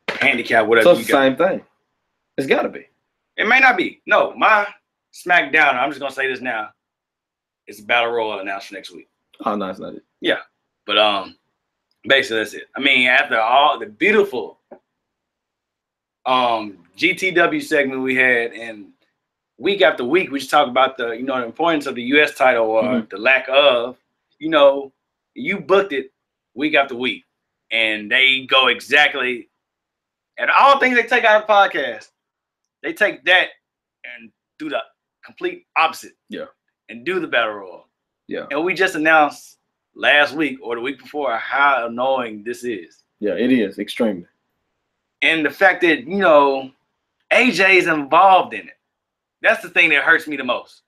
handicap, whatever. So it's the same thing. It's gotta be. It may not be. No, my Smackdown, I'm just gonna say this now. It's Battle Royal announced next week. Oh no, it's not it. Yeah. But basically that's it. I mean, after all the beautiful GTW segment we had, and week after week we just talk about the the importance of the US title or the lack of, you booked it week after week, and they go exactly, and all things they take out of the podcast, they take that and do the complete opposite. Yeah. And do the Battle Royal. Yeah. And we just announced last week or the week before how annoying this is. Yeah, it is extremely. And the fact that, AJ is involved in it. That's the thing that hurts me the most.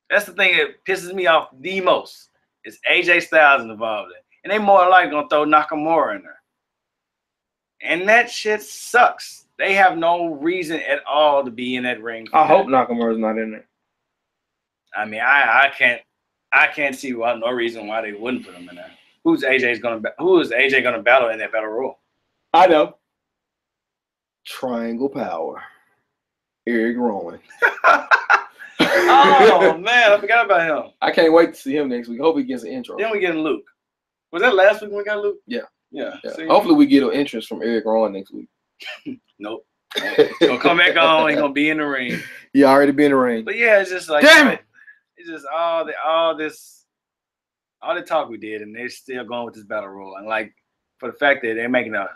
That's the thing that pisses me off the most. Is AJ Styles involved in it. And they more likely gonna throw Nakamura in there. And that shit sucks. They have no reason at all to be in that ring. I hope Nakamura's not in there. I mean, I can't see no reason why they wouldn't put him in there. Who is AJ gonna battle in that Battle Royal? I know. Triangle Power. Eric Rowan. Oh man, I forgot about him. I can't wait to see him next week. Hope he gets an intro. Then we get Luke. Was that last week when we got Luke? Yeah. See? Hopefully we get an interest from Eric Rowan next week. Nope. He's gonna come back on. He's gonna be in the ring. He already been in the ring. But yeah, it's just like, damn it. It's just all the talk we did, and they're still going with this Battle Royal. And like, for the fact that they're making a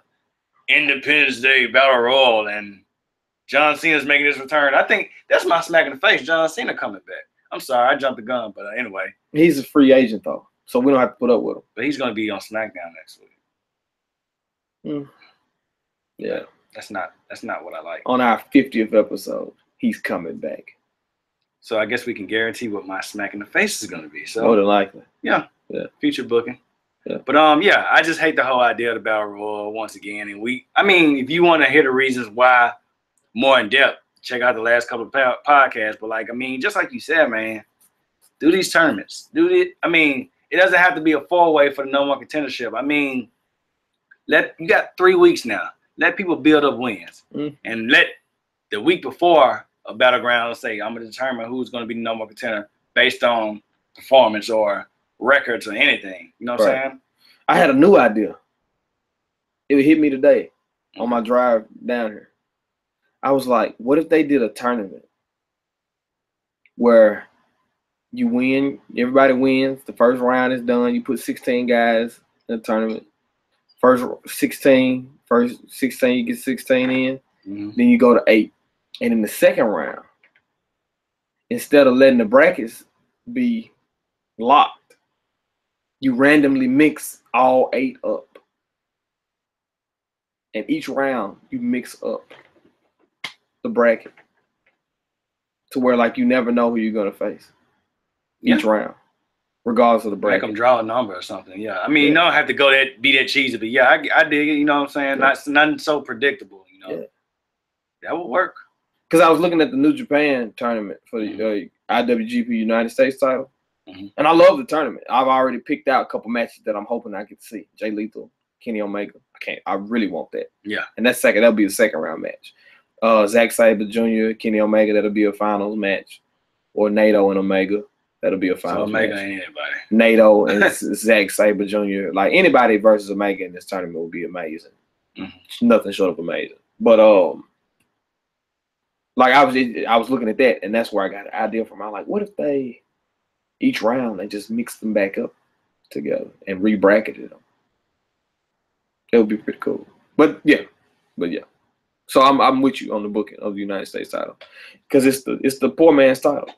Independence Day Battle Royal and John Cena's making his return, I think that's my Smack in the Face. John Cena coming back. I'm sorry, I jumped the gun, but anyway. He's a free agent though, so we don't have to put up with him. But he's gonna be on SmackDown next week. Yeah. That's not what I like. On our 50th episode, he's coming back. So I guess we can guarantee what my Smack in the Face is going to be. So more than likely. Yeah. Future booking. Yeah. But yeah, I just hate the whole idea of the Battle Royal once again. And if you want to hear the reasons why more in depth, check out the last couple of podcasts. But just like you said, man, do these tournaments. It doesn't have to be a 4-way for the number one contendership. You got 3 weeks now. Let people build up wins, and let the week before a battleground say, I'm going to determine who's going to be the number one contender based on performance or records or anything. You know what I'm saying? I had a new idea. It hit me today on my drive down here. I was like, what if they did a tournament where you win, everybody wins, the first round is done, you put 16 guys in the tournament. First 16 you get 16 in, then you go to 8. And in the second round, instead of letting the brackets be locked, you randomly mix all 8 up. And each round, you mix up the bracket to where, you never know who you're going to face each round, regardless of the bracket. Make them draw a number or something, yeah. You don't have to be that cheesy, but yeah, I dig it, you know what I'm saying? Yeah. Nothing so predictable, you know? Yeah. That would work. Because I was looking at the New Japan tournament for the IWGP United States title, and I love the tournament. I've already picked out a couple matches that I'm hoping I get to see. Jay Lethal, Kenny Omega. I really want that. Yeah. And that'll be the second round match. Zack Sabre Jr., Kenny Omega, that'll be a finals match. Or Naito and Omega, that'll be a finals match. Omega ain't anybody. Naito and Zack Sabre Jr. Anybody versus Omega in this tournament would be amazing. Nothing short of amazing. But I was looking at that, and that's where I got an idea from. I'm like, what if they each round they just mixed them back up together and re-bracketed them? It would be pretty cool. But yeah. So I'm with you on the booking of the United States title because it's the poor man's title.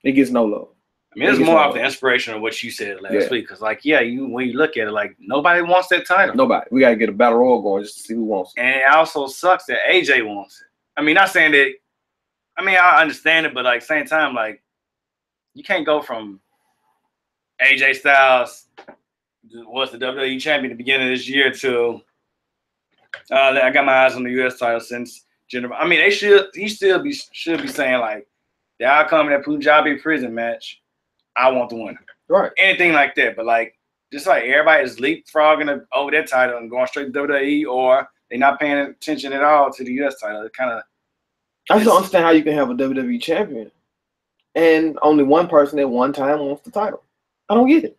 It gets no love. It's more off the inspiration of what you said last week. Because when you look at it, nobody wants that title. Nobody. We got to get a battle royal going just to see who wants it. And it also sucks that AJ wants it. Not saying that. I understand it, but same time, you can't go from AJ Styles was the WWE champion at the beginning of this year to I got my eyes on the U.S. title since January. He should be saying the outcome of that Punjabi prison match, I want the winner. Right. Anything like that, but just everybody is leapfrogging over that title and going straight to WWE, or they're not paying attention at all to the U.S. title. It kind of. I just don't understand how you can have a WWE champion and only one person at one time wants the title. I don't get it.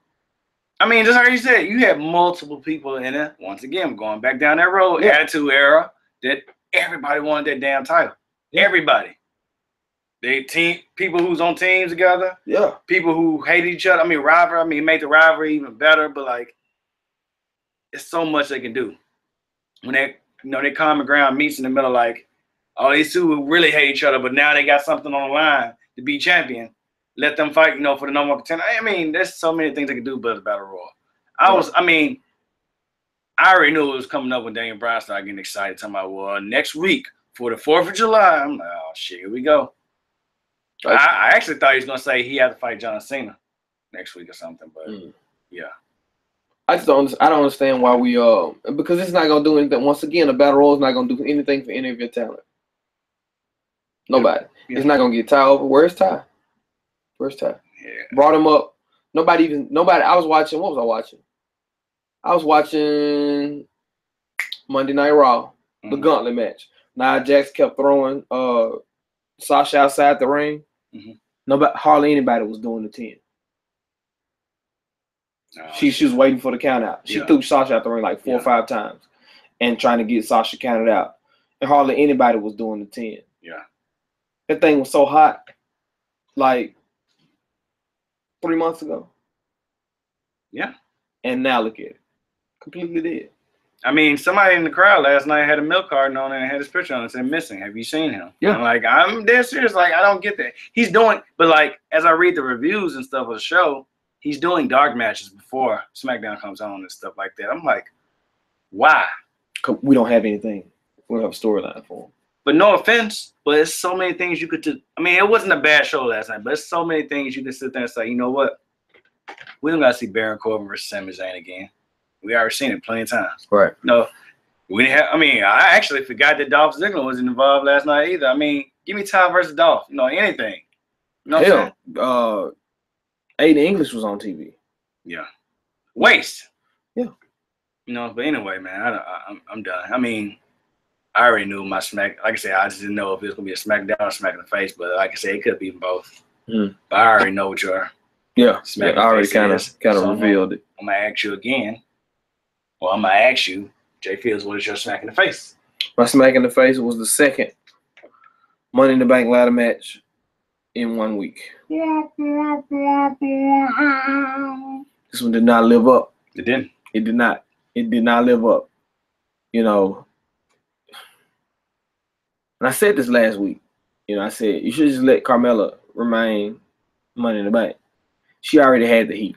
Just like you said, you have multiple people in it. Once again, going back down that road, Attitude Era, that everybody wanted that damn title. Yeah. Everybody. People who's on teams together. Yeah. People who hate each other. Rivalry. Make the rivalry even better. But it's so much they can do. When their common ground meets in the middle, these two who really hate each other, but now they got something on the line to be champion. Let them fight, for the number one contender. There's so many things they can do but the Battle Royal. I already knew it was coming up when Daniel Bryan started getting excited, talking about, next week for the 4th of July. I'm like, oh, shit, here we go. I actually thought he was going to say he had to fight John Cena next week or something, but yeah. I don't understand why we because it's not going to do anything. Once again, the Battle Royal is not going to do anything for any of your talent. Nobody. Yeah. It's not going to get Ty over. Where's Ty? Yeah. Brought him up. Nobody. I was watching. What was I watching? I was watching Monday Night Raw, the gauntlet match. Nia Jax kept throwing Sasha outside the ring. Hardly anybody was doing the 10. She was waiting for the count out. She threw Sasha out the ring 4 or 5 times and trying to get Sasha counted out. And hardly anybody was doing the 10. Yeah. That thing was so hot. 3 months ago. Yeah. And now look at it. Completely dead. Somebody in the crowd last night had a milk carton on it and had his picture on it and said missing. Have you seen him? Yeah. I'm dead serious. I don't get that. He's doing, but as I read the reviews and stuff of the show, he's doing dark matches before SmackDown comes on and stuff like that. I'm like, why? We don't have anything. We don't have a storyline for him. But no offense, but it's so many things you could do. It wasn't a bad show last night, but it's so many things you can sit there and say, you know what? We don't got to see Baron Corbin versus Sami Zayn again. We already seen it plenty of times. Right. No, we didn't have. I mean, I actually forgot that Dolph Ziggler wasn't involved last night either. I mean, give me Ty versus Dolph. You know, anything. You know what I'm saying? Aiden English was on TV. Yeah. Waste. Yeah. You know, but anyway, man, I'm done. I mean, I already knew my smack. Like I said, I just didn't know if it was gonna be a Smackdown or Smack in the Face. But like I said, it could be both. But I already know what your I already kind of revealed it. I'm gonna ask you again. Well, I'm gonna ask you, J.Fields, what is your Smack in the Face? My Smack in the Face was the second Money in the Bank ladder match in 1 week. This one did not live up. It didn't. It did not. It did not live up. You know, and I said this last week. You know, I said you should just let Carmella remain Money in the Bank. She already had the heat.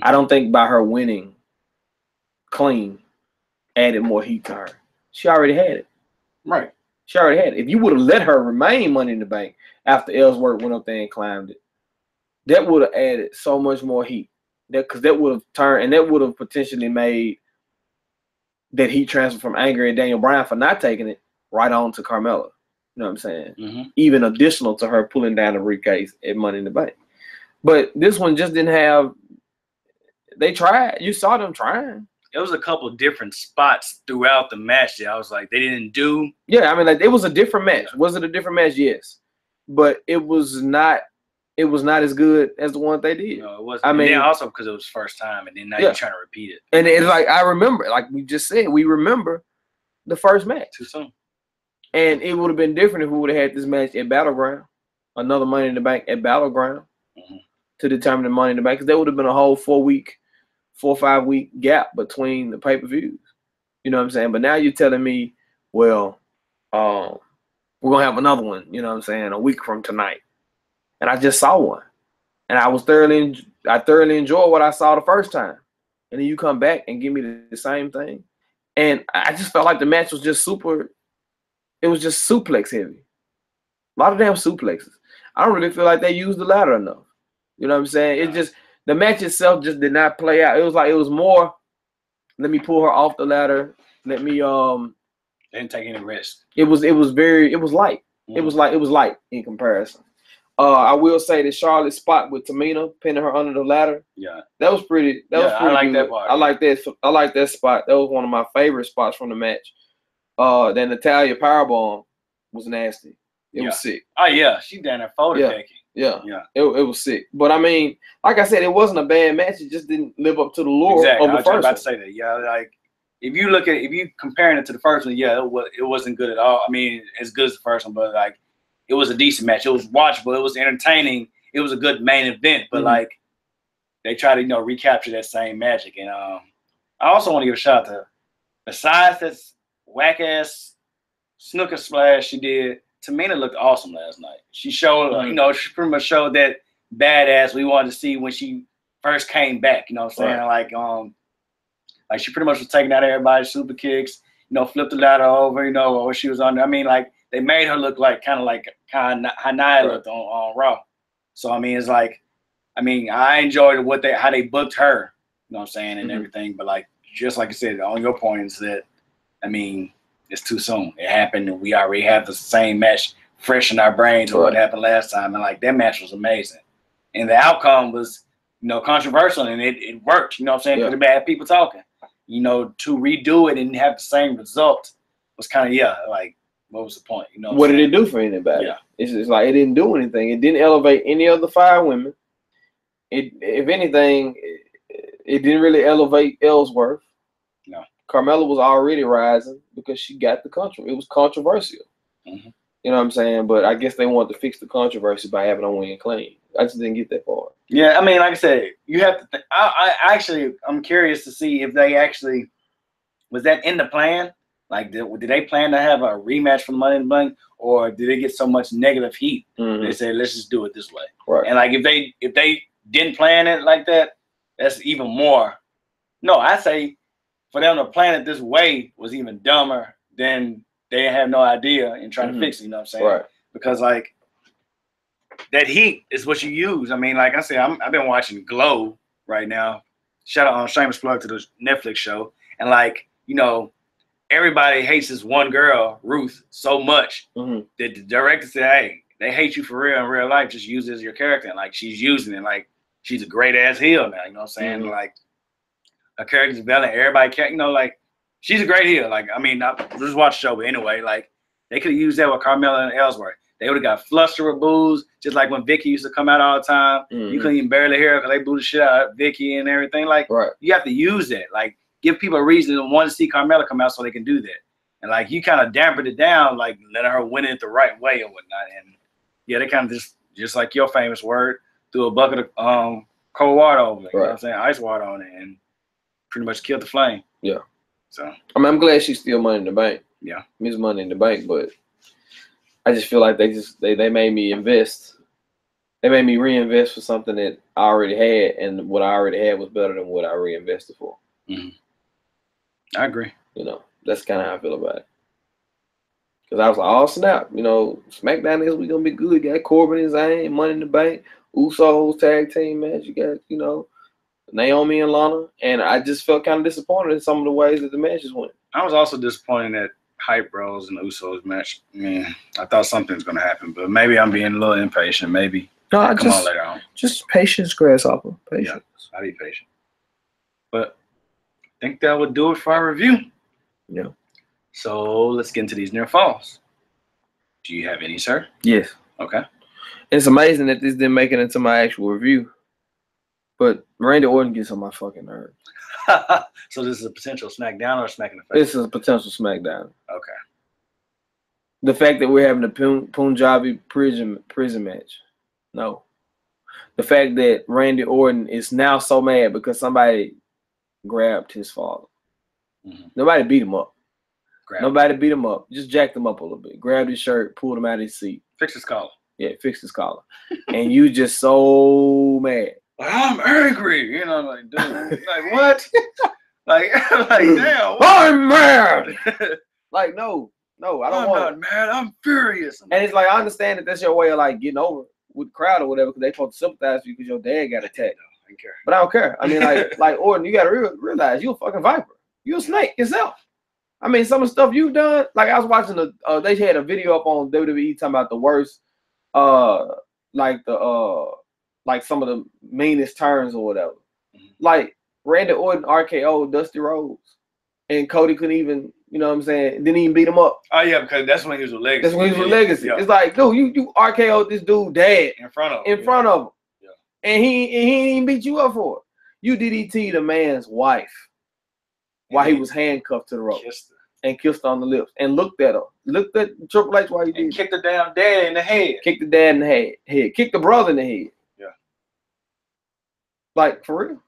I don't think by her winning clean added more heat to her. She already had it. Right. She already had it. If you would have let her remain Money in the Bank after Ellsworth went up there and climbed it, that would have added so much more heat. Because that would have turned, and that would have potentially made that heat transfer from Anger and Daniel Bryan for not taking it right on to Carmella. You know what I'm saying? Even additional to her pulling down the briefcase at Money in the Bank. But this one just didn't have. They tried. You saw them trying. It was a couple different spots throughout the match that I was like, they didn't do. Yeah, I mean, like it was a different match. Was it a different match? Yes, but it was not. It was not as good as the one they did. No, it wasn't. I mean, also because it was first time, and then now you're trying to repeat it. And it's like I remember, like we just said, we remember the first match. Too soon. And it would have been different if we would have had this match at Battleground, another Money in the Bank at Battleground to determine the Money in the Bank, because there would have been a whole 4 or 5 week gap between the pay-per-views. You know what I'm saying? But now you're telling me, well, we're gonna have another one. You know what I'm saying? A week from tonight. And I just saw one, and I thoroughly enjoyed what I saw the first time. And then you come back and give me the same thing, and I just felt like the match was just super. It was just suplex heavy, a lot of damn suplexes. I don't really feel like they used the ladder enough. You know what I'm saying? It just the match itself just did not play out. It was like it was more. Let me pull her off the ladder. Let me They didn't take any risk. It was light. It was light in comparison. I will say the Charlotte spot with Tamina pinning her under the ladder. Yeah, that was pretty. That was pretty. I like good. That part. I like that. I like that spot. That was one of my favorite spots from the match. Then Natalia powerbomb was nasty. It was sick. Oh yeah, she down there photo taking. Yeah. It was sick. But I mean, like I said, it wasn't a bad match. It just didn't live up to the lure of the first one. I was about to say that. Yeah, like if you comparing it to the first one, it wasn't good at all. I mean, as good as the first one, but like. It was a decent match. It was watchable. It was entertaining. It was a good main event. But like, they try to recapture that same magic. And I also want to give a shout out to, besides that whack ass snooker splash she did, Tamina looked awesome last night. She showed, she pretty much showed that badass we wanted to see when she first came back. You know what I'm saying? Right. Like she pretty much was taking out everybody's super kicks. Flipped the ladder over. Or she was on. I mean, like. They made her look like kind of how Nia looked on Raw. So I mean, it's like, I enjoyed how they booked her. You know what I'm saying, and everything. But like, just like I said, on your point is that, it's too soon. It happened, and we already have the same match fresh in our brains of what happened last time. And like that match was amazing, and the outcome was, controversial, and it worked. You know what I'm saying? For the bad people talking, to redo it and have the same result was kind of like. What was the point? What did it do for anybody? Yeah. It's like it didn't do anything. It didn't elevate any of the 5 women. If anything, it didn't really elevate Ellsworth. No. Carmella was already rising because she got the country. It was controversial. You know what I'm saying? But I guess they wanted to fix the controversy by having her win clean. I just didn't get that far. Yeah, like I said, you have to. I'm curious to see if they actually was that in the plan. Like, did they plan to have a rematch for the Money in the Bank, or did they get so much negative heat? They said, let's just do it this way. Right. And like, if they didn't plan it like that, that's even more. No, I say for them to plan it this way was even dumber than they have no idea and trying to fix it. You know what I'm saying? Right. Because like that heat is what you use. Like I said, I've been watching Glow right now. shout out on shameless plug to the Netflix show, and like everybody hates this one girl, Ruth, so much that the director said, "Hey, they hate you for real in real life. Just use it as your character." And like she's using it, like she's a great ass heel now. You know what I'm saying? Like her character's developing. Everybody can't, like she's a great heel. Like I mean, just watch the show, but anyway, like they could have used that with Carmella and Ellsworth. They would have got flustered with boos, just like when Vicky used to come out all the time. You couldn't even barely hear her because they booed the shit out of Vicky and everything. Like you have to use that. Like give people a reason to want to see Carmella come out so they can do that. And like you kind of dampened it down, like letting her win it the right way and whatnot. And yeah, they kind of just like your famous word, threw a bucket of cold water over it. You know what I'm saying? Ice water on it and pretty much killed the flame. Yeah. So I mean, I'm glad she's still Money in the Bank. Yeah. Miss Money in the Bank, but I just feel like they made me invest. They made me reinvest for something that I already had, and what I already had was better than what I reinvested for. I agree. That's kind of how I feel about it. Because I was like, oh, snap. Smackdown this week going to be good. You got Corbin and Zayn, Money in the Bank, Usos tag team match. You got, Naomi and Lana. And I just felt kind of disappointed in some of the ways that the matches went. I was also disappointed that Hype Bros and the Usos match. Man, I thought something's going to happen, but maybe I'm being a little impatient. Maybe. No, come on later on. Just patience, Grasshopper. Patience. Yeah, I'll be patient. But I think that would do it for our review. Yeah. So let's get into these near falls. Do you have any, sir? Yes. Okay. It's amazing that this didn't make it into my actual review. But Randy Orton gets on my fucking nerves. So this is a potential Smackdown or a Smack in the Face? This is a potential Smackdown. Okay. The fact that we're having a Punjabi prison match. No. The fact that Randy Orton is now so mad because somebody grabbed his father. Nobody beat him up. Nobody beat him up. Just jacked him up a little bit. Grabbed his shirt, pulled him out of his seat. Fixed his collar. Yeah, fixed his collar. And you just so mad. I'm angry. Like, dude. Like, what? like, damn. What? I'm mad. Like, no, I don't want I'm not mad. I'm furious. And it's like, I understand that that's your way of, like, getting over with the crowd or whatever because they supposed to sympathize with you because your dad got attacked. I don't care. But I don't care. I mean, like Orton, you got to realize you're a fucking viper. You're a snake yourself. I mean, some of the stuff you've done, like I was watching they had a video up on WWE talking about the worst, like some of the meanest turns or whatever. Like Randy Orton RKO Dusty Rhodes, and Cody couldn't even, you know what I'm saying, didn't even beat him up. Oh yeah, because that's when he was with Legacy. That's when he was with Legacy. Yeah. It's like, dude, you RKO'd this dude dead in front of him. Yeah. And he didn't even beat you up for it. You DDT the man's wife while he was handcuffed to the rope. Kissed her on the lips and looked at her. Looked at Triple H while he did. Kicked the damn dad in the head. Kicked the dad in the head. Kicked the brother in the head. Yeah. Like, for real?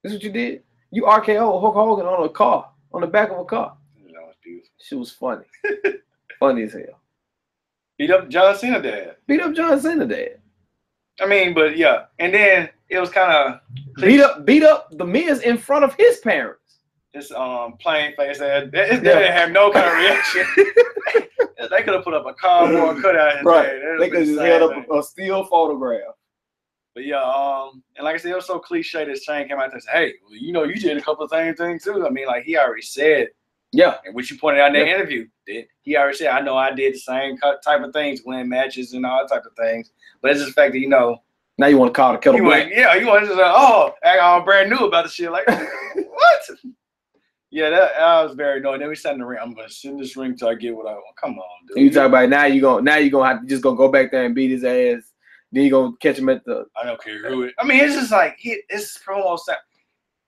This is what you did? You RKO Hulk Hogan on a car, on the back of a car. That was beautiful. She was funny. Funny as hell. Beat up John Cena dad. I mean, but yeah. And then it was kind of beat up the Miz in front of his parents. This plain face ass. They didn't have no kind of reaction. They could have put up a cardboard cutout. They could have just held up a still photograph. But yeah, and like I said, it was so cliche that Shane came out and said, "Hey, well, you did a couple of things too." I mean, like he already said. Yeah. And which you pointed out in that interview, he already said, "I know I did the same type of things, win matches and all type of things." But it's just the fact that now you want to call the kettle black. You want to just act all brand new about the shit. Like what? Yeah, that was very annoying. Then we sat in the ring. I'm gonna sit in this ring till I get what I want. Come on, dude. You talk about now you gonna have to just go back there and beat his ass. Then you gonna catch him at the. I don't care who it. I mean, it's just like it's promo stuff.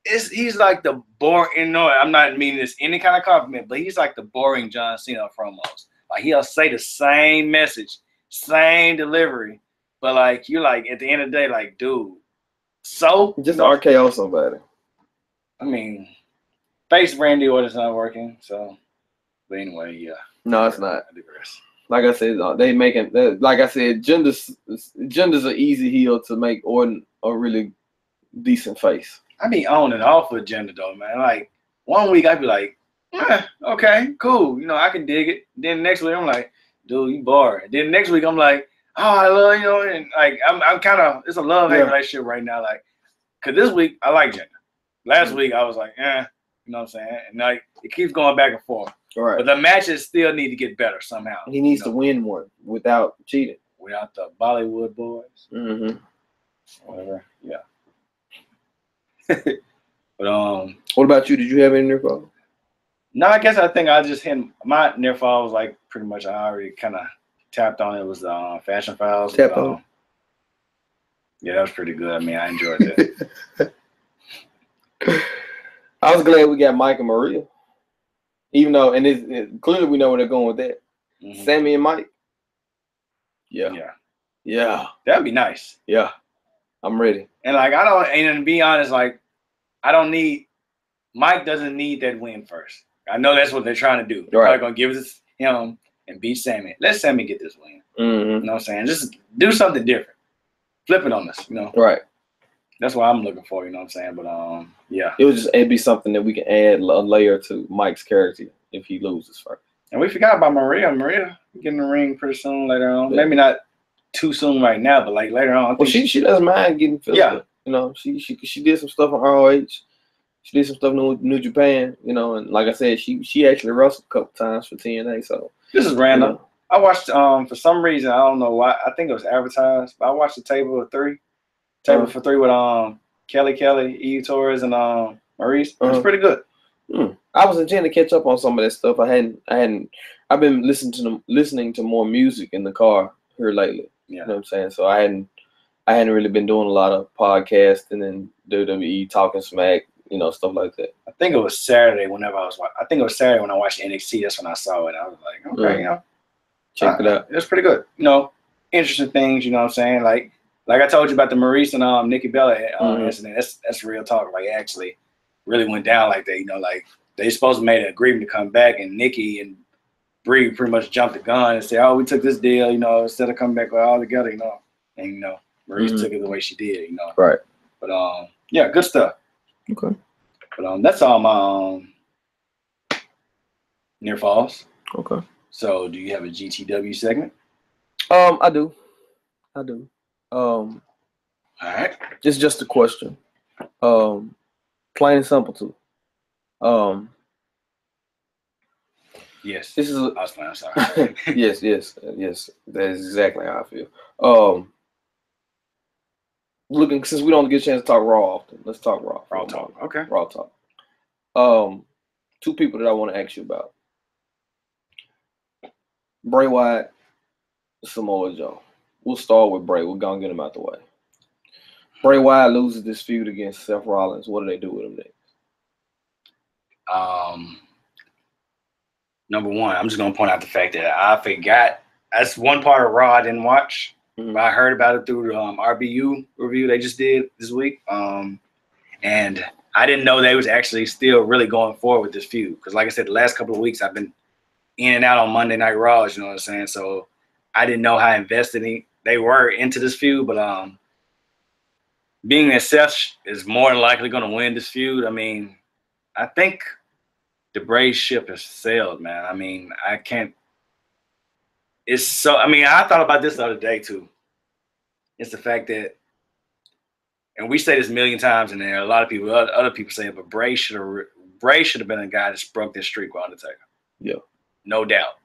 He's like the boring. I'm not meaning this any kind of compliment, but he's like the boring John Cena promos. Like he'll say the same message, same delivery, but like you're like at the end of the day, like dude, so just RKO somebody. I mean. Face Randy Orton's not working, so. But anyway, yeah. No, it's not. I digress. Like I said, they making. Like I said, Jinder's an easy heel to make Orton a really decent face. I be on and off with Jinder though, man. Like 1 week I'd be like, okay, cool. I can dig it. Then next week I'm like, dude, you boring. Then next week I'm like, oh, I love and like I'm kind of it's a love-hate relationship right now. Like, cause this week I like Jinder. Last week I was like, you know what I'm saying? And like it keeps going back and forth. Right. But the matches still need to get better somehow. He needs to win one without cheating. Without the Bollywood boys. Mm-hmm. Whatever. Yeah. But what about you? Did you have any near fall? No, I guess I think I just hit my near fall was like pretty much I already kind of tapped on it. It was Fashion Files. Tapped on. Yeah, that was pretty good. I mean, I enjoyed that. I was glad we got Mike and Maria. Even though, and clearly we know where they're going with that. Mm-hmm. Sammy and Mike. Yeah. That'd be nice. Yeah. I'm ready. And like and to be honest, like Mike doesn't need that win first. I know that's what they're trying to do. They're probably gonna give it to him and beat Sammy. Let Sammy get this win. Mm-hmm. You know what I'm saying? Just do something different. Flip it on us, Right. That's what I'm looking for, you know what I'm saying? But yeah. It'd be something that we can add a layer to Mike's character if he loses first. And we forgot about Maria. Maria getting the ring pretty soon later on. Yeah. Maybe not too soon right now, but like later on. Well, she doesn't mind getting physical. Yeah. You know, she did some stuff on ROH. She did some stuff in New Japan, and like I said, she actually wrestled a couple times for TNA. So this is random. I watched for some reason, I don't know why, I think it was advertised, but I watched the Table for Three with Kelly, Eve Torres, and Maurice. It was pretty good. I was intending to catch up on some of that stuff. I've been listening to more music in the car here lately. Yeah. You know what I'm saying? So I hadn't really been doing a lot of podcasting and WWE talking smack, stuff like that. I think it was Saturday when I watched NXT. That's when I saw it. I was like, okay, check it out. It was pretty good. Interesting things, you know what I'm saying? Like I told you about the Maurice and Nikki Bella incident. That's real talk. Like, actually really went down like that. Like they supposed to made an agreement to come back, and Nikki and Bray pretty much jumped the gun and said, "Oh, we took this deal, instead of coming back all together, And Maurice took it the way she did, Right. But yeah, good stuff. Okay. But that's all my near falls. Okay. So, do you have a GTW segment? I do. All right. It's just a question. Plain and simple too. Yes. This is. I was playing. I'm sorry. Yes. That's exactly how I feel. Looking, since we don't get a chance to talk Raw often, let's talk Raw. Raw talk. Okay. Raw talk. Two people that I want to ask you about. Bray Wyatt, Samoa Joe. We'll start with Bray. We're going to get him out the way. Bray Wyatt loses this feud against Seth Rollins. What do they do with him next? Number one, I'm just going to point out the fact that I forgot. That's one part of Raw I didn't watch. Mm-hmm. I heard about it through the RBU review they just did this week. And I didn't know they was actually still really going forward with this feud. Because like I said, the last couple of weeks I've been in and out on Monday Night Raws, you know what I'm saying? So I didn't know how invested they were into this feud. But being that Seth is more than likely going to win this feud, I mean, I think the Bray ship has sailed, man. I mean, I can't. It's so. I mean, I thought about this the other day too. It's the fact that, and we say this a million times, and there are a lot of people, other people say it, but Bray should have been a guy that broke this streak with Undertaker. Yeah, no doubt.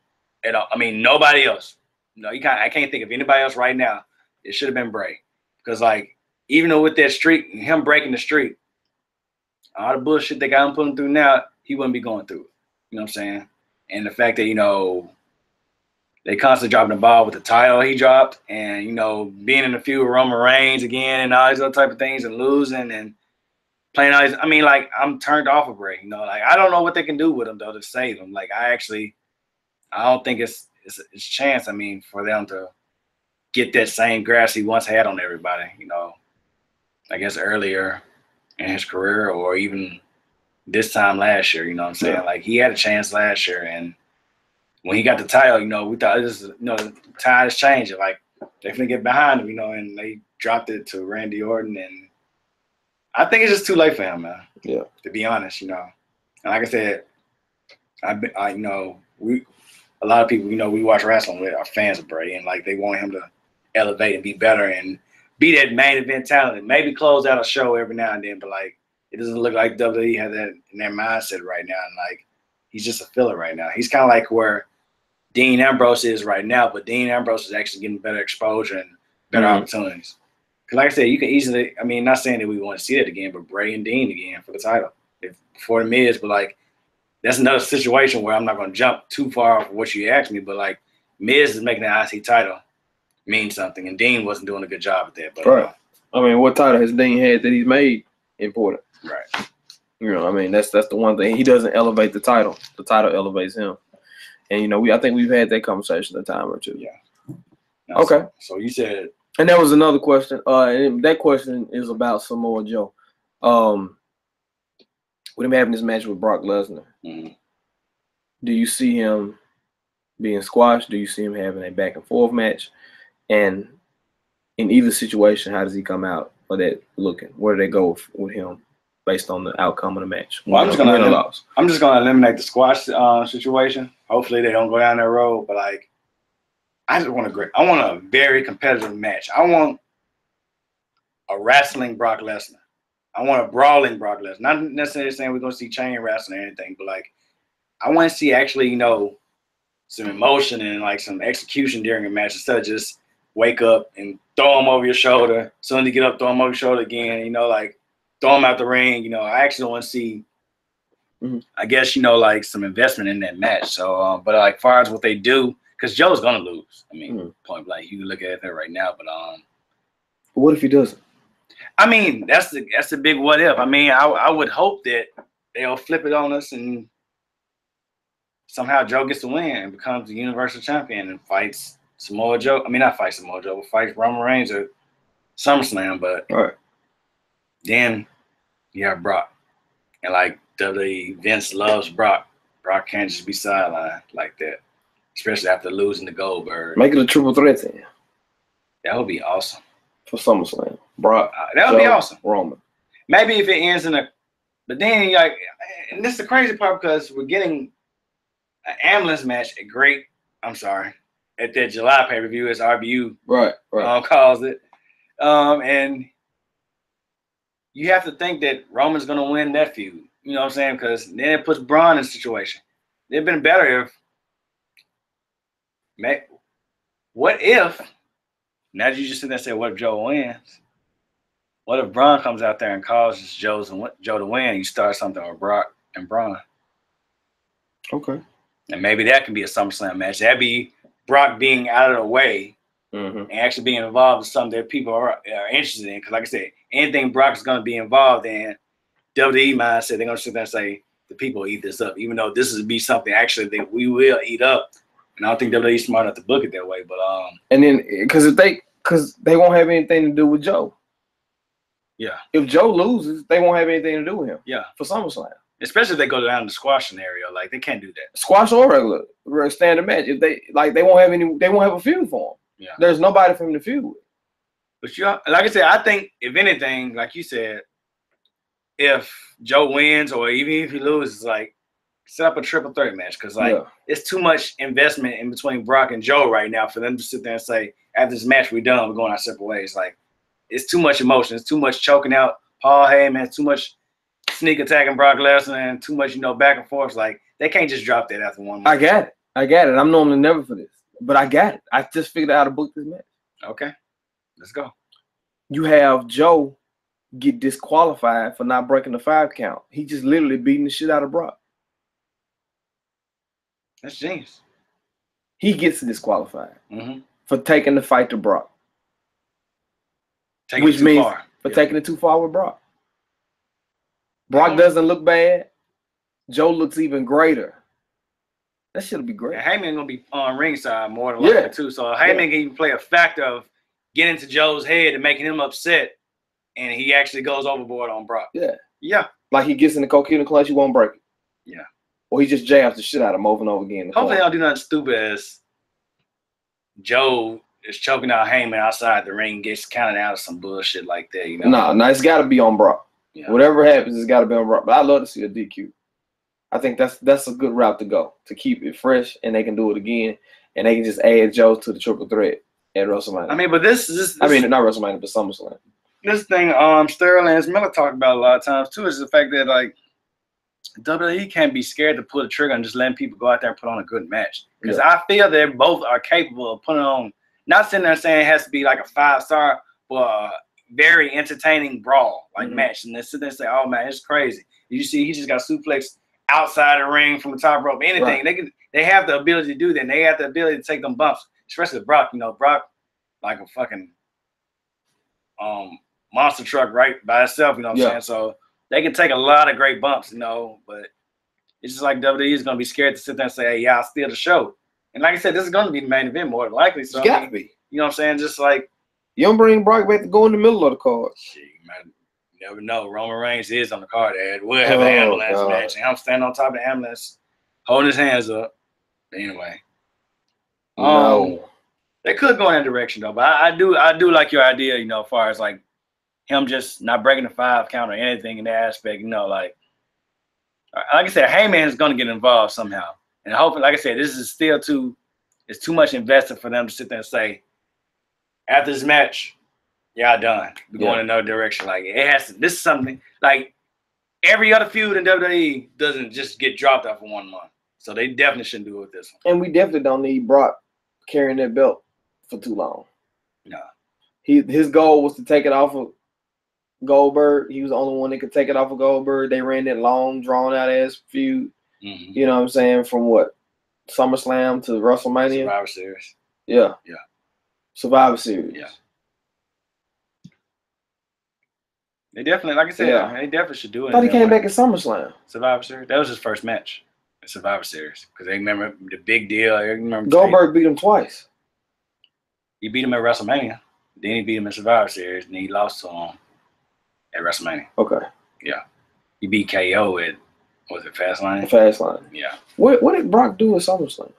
At all. I mean, nobody else. No, I can't think of anybody else right now. It should have been Bray, because like even though with that streak, him breaking the streak, all the bullshit they got him putting through now, he wouldn't be going through it. You know what I'm saying? And the fact that they constantly dropping the ball with the title he dropped, and being in a feud with Roman Reigns again and all these other type of things, and losing and playing all these. I mean, like, I'm turned off of Bray. Like, I don't know what they can do with him though to save him. Like, I don't think it's chance. I mean, for them to get that same grass he once had on everybody. I guess earlier in his career, or even this time last year. You know what I'm saying? Yeah. Like, he had a chance last year, and when he got the title, we thought the tide is changing. Like, they're going to get behind him, and they dropped it to Randy Orton. And I think it's just too late for him, man. Yeah. To be honest, And like I said, a lot of people, we watch wrestling with are fans of Bray, and like they want him to elevate and be better and be that main event talent and maybe close out a show every now and then. But like, it doesn't look like WWE has that in their mindset right now. And like, he's just a filler right now. He's kind of like where Dean Ambrose is right now, but Dean Ambrose is actually getting better exposure and better opportunities. Because like I said, you can easily, I mean, not saying that we want to see it again, but Bray and Dean again for the title. For the Miz, but like, that's another situation where I'm not going to jump too far off of what you asked me, but like, Miz is making the IC title mean something, and Dean wasn't doing a good job at that. But, right. I mean, what title has Dean had that he's made important? Right. You know, I mean, that's the one thing. He doesn't elevate the title. The title elevates him. And, you know, I think we've had that conversation a time or two. Yeah. Now, okay. So you said. And that was another question. And that question is about Samoa Joe. With him having this match with Brock Lesnar, do you see him being squashed? Do you see him having a back and forth match? And in either situation, how does he come out of that looking? Where do they go with him based on the outcome of the match? Well, I'm just going to eliminate the squash situation. Hopefully they don't go down that road. But like, I want a very competitive match. I want a wrestling Brock Lesnar. I want a brawling Brock Lesnar. Not necessarily saying we're going to see chain wrestling or anything, but like, I want to see actually, you know, some emotion and like some execution during a match instead of just wake up and throw him over your shoulder. Suddenly get up, throw him over your shoulder again, you know, like throw him out the ring. You know, I actually want to see, I guess, you know, like some investment in that match. So, but like, far as what they do, because Joe's going to lose. I mean, point blank, you can look at it right now, but what if he doesn't? I mean, that's the big what if. I mean, I would hope that they'll flip it on us and somehow Joe gets the win and becomes the Universal Champion and fights Samoa Joe. I mean, not fights Samoa Joe, but fights Roman Reigns at SummerSlam. But then you have Brock. And like WWE, Vince loves Brock. Brock can't just be sidelined like that, especially after losing to Goldberg. Make it a triple threat then. That would be awesome. For SummerSlam. Brock. That would be awesome. Roman. Maybe if it ends in but then like, and this is the crazy part because we're getting an ambulance match at that July pay-per-view as RBU calls it. And you have to think that Roman's going to win that feud. You know what I'm saying? Because then it puts Braun in a situation. It'd been better if, now that you just sit there and say, what if Joe wins? What if Braun comes out there and causes Joe to win? You start something with Brock and Braun. Okay. And maybe that can be a SummerSlam match. That'd be Brock being out of the way and actually being involved in something that people are interested in. Because like I said, anything Brock is going to be involved in, WWE mindset, they're going to sit there and say, the people eat this up, even though this would be something actually that we will eat up. And I don't think WWE's smart enough to book it that way. But and then because they won't have anything to do with Joe. Yeah. If Joe loses, they won't have anything to do with him. Yeah. For SummerSlam. Especially if they go down the squash scenario, like they can't do that. Squash or regular standard match. If they won't have a feud for him. Yeah. There's nobody for him to feud with. But like I said, I think if anything, like you said, if Joe wins or even if he loses, like set up a triple threat match because it's too much investment in between Brock and Joe right now for them to sit there and say, after this match we're done, we're going our separate ways. Like it's too much emotion. It's too much choking out Paul Heyman. It's too much sneak attacking Brock Lesnar and too much, back and forth. Like they can't just drop that after one match. I got it. I'm normally never for this, but I got it. I just figured out how to book this match. Okay, let's go. You have Joe get disqualified for not breaking the 5 count. He just literally beating the shit out of Brock. That's genius. He gets disqualified for taking the fight to Brock. Taking it too far with Brock. Brock doesn't look bad. Joe looks even greater. That shit'll be great. And Heyman gonna be on ringside more than likely too. So Heyman can even play a factor of getting to Joe's head and making him upset, and he actually goes overboard on Brock. Yeah. Like he gets in the coquina clutch, he won't break it. Yeah. Or he just jabs the shit out of him over and over again. Hopefully they don't do nothing stupid as Joe is choking out Heyman outside the ring, gets counted out of some bullshit like that. No, it's got to be on Brock. Yeah. Whatever happens, it's got to be on Brock. But I love to see a DQ. I think that's a good route to go to keep it fresh, and they can do it again, and they can just add Joe to the triple threat at WrestleMania. I mean, but this not WrestleMania, but SummerSlam. this thing Sterling and Miller talked about a lot of times too is the fact that like WWE can't be scared to pull the trigger and just letting people go out there and put on a good match. Because I feel they both are capable of putting on, not sitting there saying it has to be like a 5-star, but a very entertaining brawl like match. And they sit there and say, oh man, it's crazy. You see, he just got suplexed outside the ring from the top rope. Anything. Right. They have the ability to do that. And they have the ability to take them bumps. Especially with Brock. You know, Brock like a fucking monster truck right by itself, you know what I'm saying? So they can take a lot of great bumps, you know, but it's just like WWE is going to be scared to sit there and say, hey, yeah, I'll steal the show. And like I said, this is going to be the main event more than likely. So it's got to be. You know what I'm saying? Just like. You don't bring Brock back to go in the middle of the card. Shit, man, you never know. Roman Reigns is on the card, Ed. We'll have an ambulance match. And I'm standing on top of the ambulance, holding his hands up. But anyway. They could go in that direction, though. But I do like your idea, you know, as far as like him just not breaking the 5 count or anything in that aspect, you know, like I said, Heyman is going to get involved somehow. And hopefully, like I said, this is still too much invested for them to sit there and say, after this match, y'all done. We're going in another direction. Like it has to, this is something like every other feud in WWE doesn't just get dropped off in 1 month. So they definitely shouldn't do it with this one. And we definitely don't need Brock carrying that belt for too long. No. His goal was to take it off of Goldberg. He was the only one that could take it off of Goldberg. They ran that long, drawn-out ass feud. Mm-hmm. You know what I'm saying? From what? SummerSlam to WrestleMania? Survivor Series. Yeah. Yeah. Survivor Series. Yeah. They definitely, like I said, they definitely should do it. I thought he came back at SummerSlam. Survivor Series? That was his first match at Survivor Series. Because they remember the big deal. I remember Goldberg beat him twice. He beat him at WrestleMania. Then he beat him at Survivor Series. And he lost to him at WrestleMania. Okay. Yeah. He beat KO at, was it Fastlane? Fastlane. Yeah. What did Brock do at SummerSlam?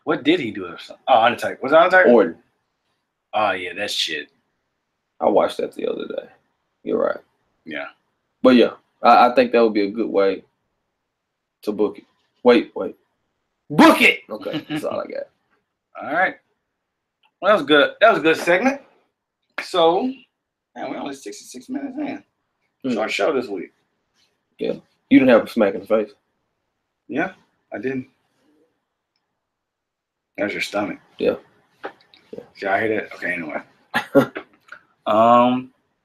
What did he do? Oh, Undertaker. Was it Undertaker? Orton. Oh, yeah, that shit. I watched that the other day. You're right. Yeah. But, yeah, I think that would be a good way to book it. Wait. Book it! Okay, that's all I got. All right. Well, that was good. That was a good segment. So, man, we're only 66 minutes in. Short show this week. Yeah. You didn't have a smack in the face. Yeah, I didn't. That was your stomach. Yeah. Did y'all hear that? Okay, anyway.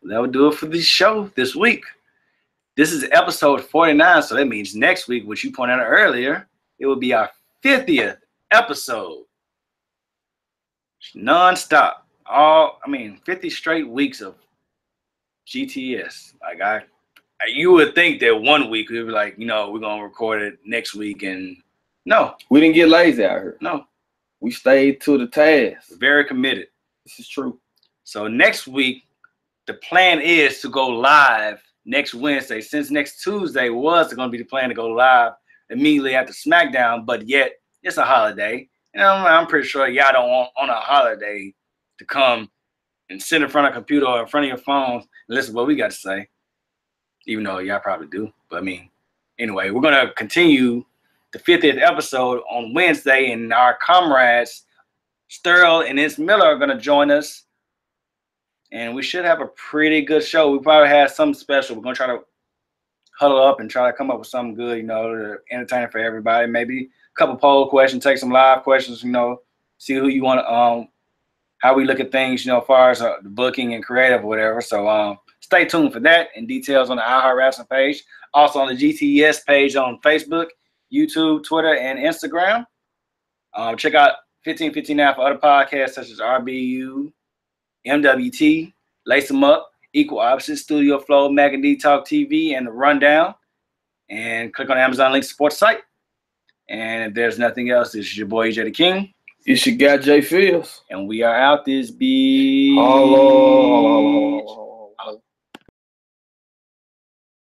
That would do it for the show this week. This is episode 49, so that means next week, which you pointed out earlier, it will be our 50th episode. Non-stop. 50 straight weeks of GTS. Like you would think that 1 week we'd be like, you know, we're gonna record it next week, and no. We didn't get lazy out here. No. We stayed to the task. Very committed. This is true. So next week, the plan is to go live next Wednesday. Since next Tuesday was going to be the plan to go live immediately after Smackdown, but yet it's a holiday. And I'm pretty sure y'all don't want on a holiday to come and sit in front of a computer or in front of your phones and listen to what we got to say, even though y'all probably do. But I mean, anyway, we're going to continue the 50th episode on Wednesday, and our comrades Sterl and Ince Miller are going to join us, and we should have a pretty good show. We probably have something special. We're going to try to huddle up and try to come up with something good, you know, to entertain for everybody. Maybe a couple poll questions, take some live questions, you know, see who you want to, how we look at things, you know, as far as the booking and creative or whatever. So stay tuned for that and details on the iHeart Wrestling page. Also on the GTS page on Facebook, YouTube, Twitter, and Instagram. Check out 1559 for other podcasts such as RBU, MWT, Lace 'em Up, Equal Options, Studio Flow, Mac and D Talk TV, and The Rundown. And click on the Amazon link to support the site. And if there's nothing else, this is your boy EJ the King. It's your guy J.Fields. And we are out this beat. Hello.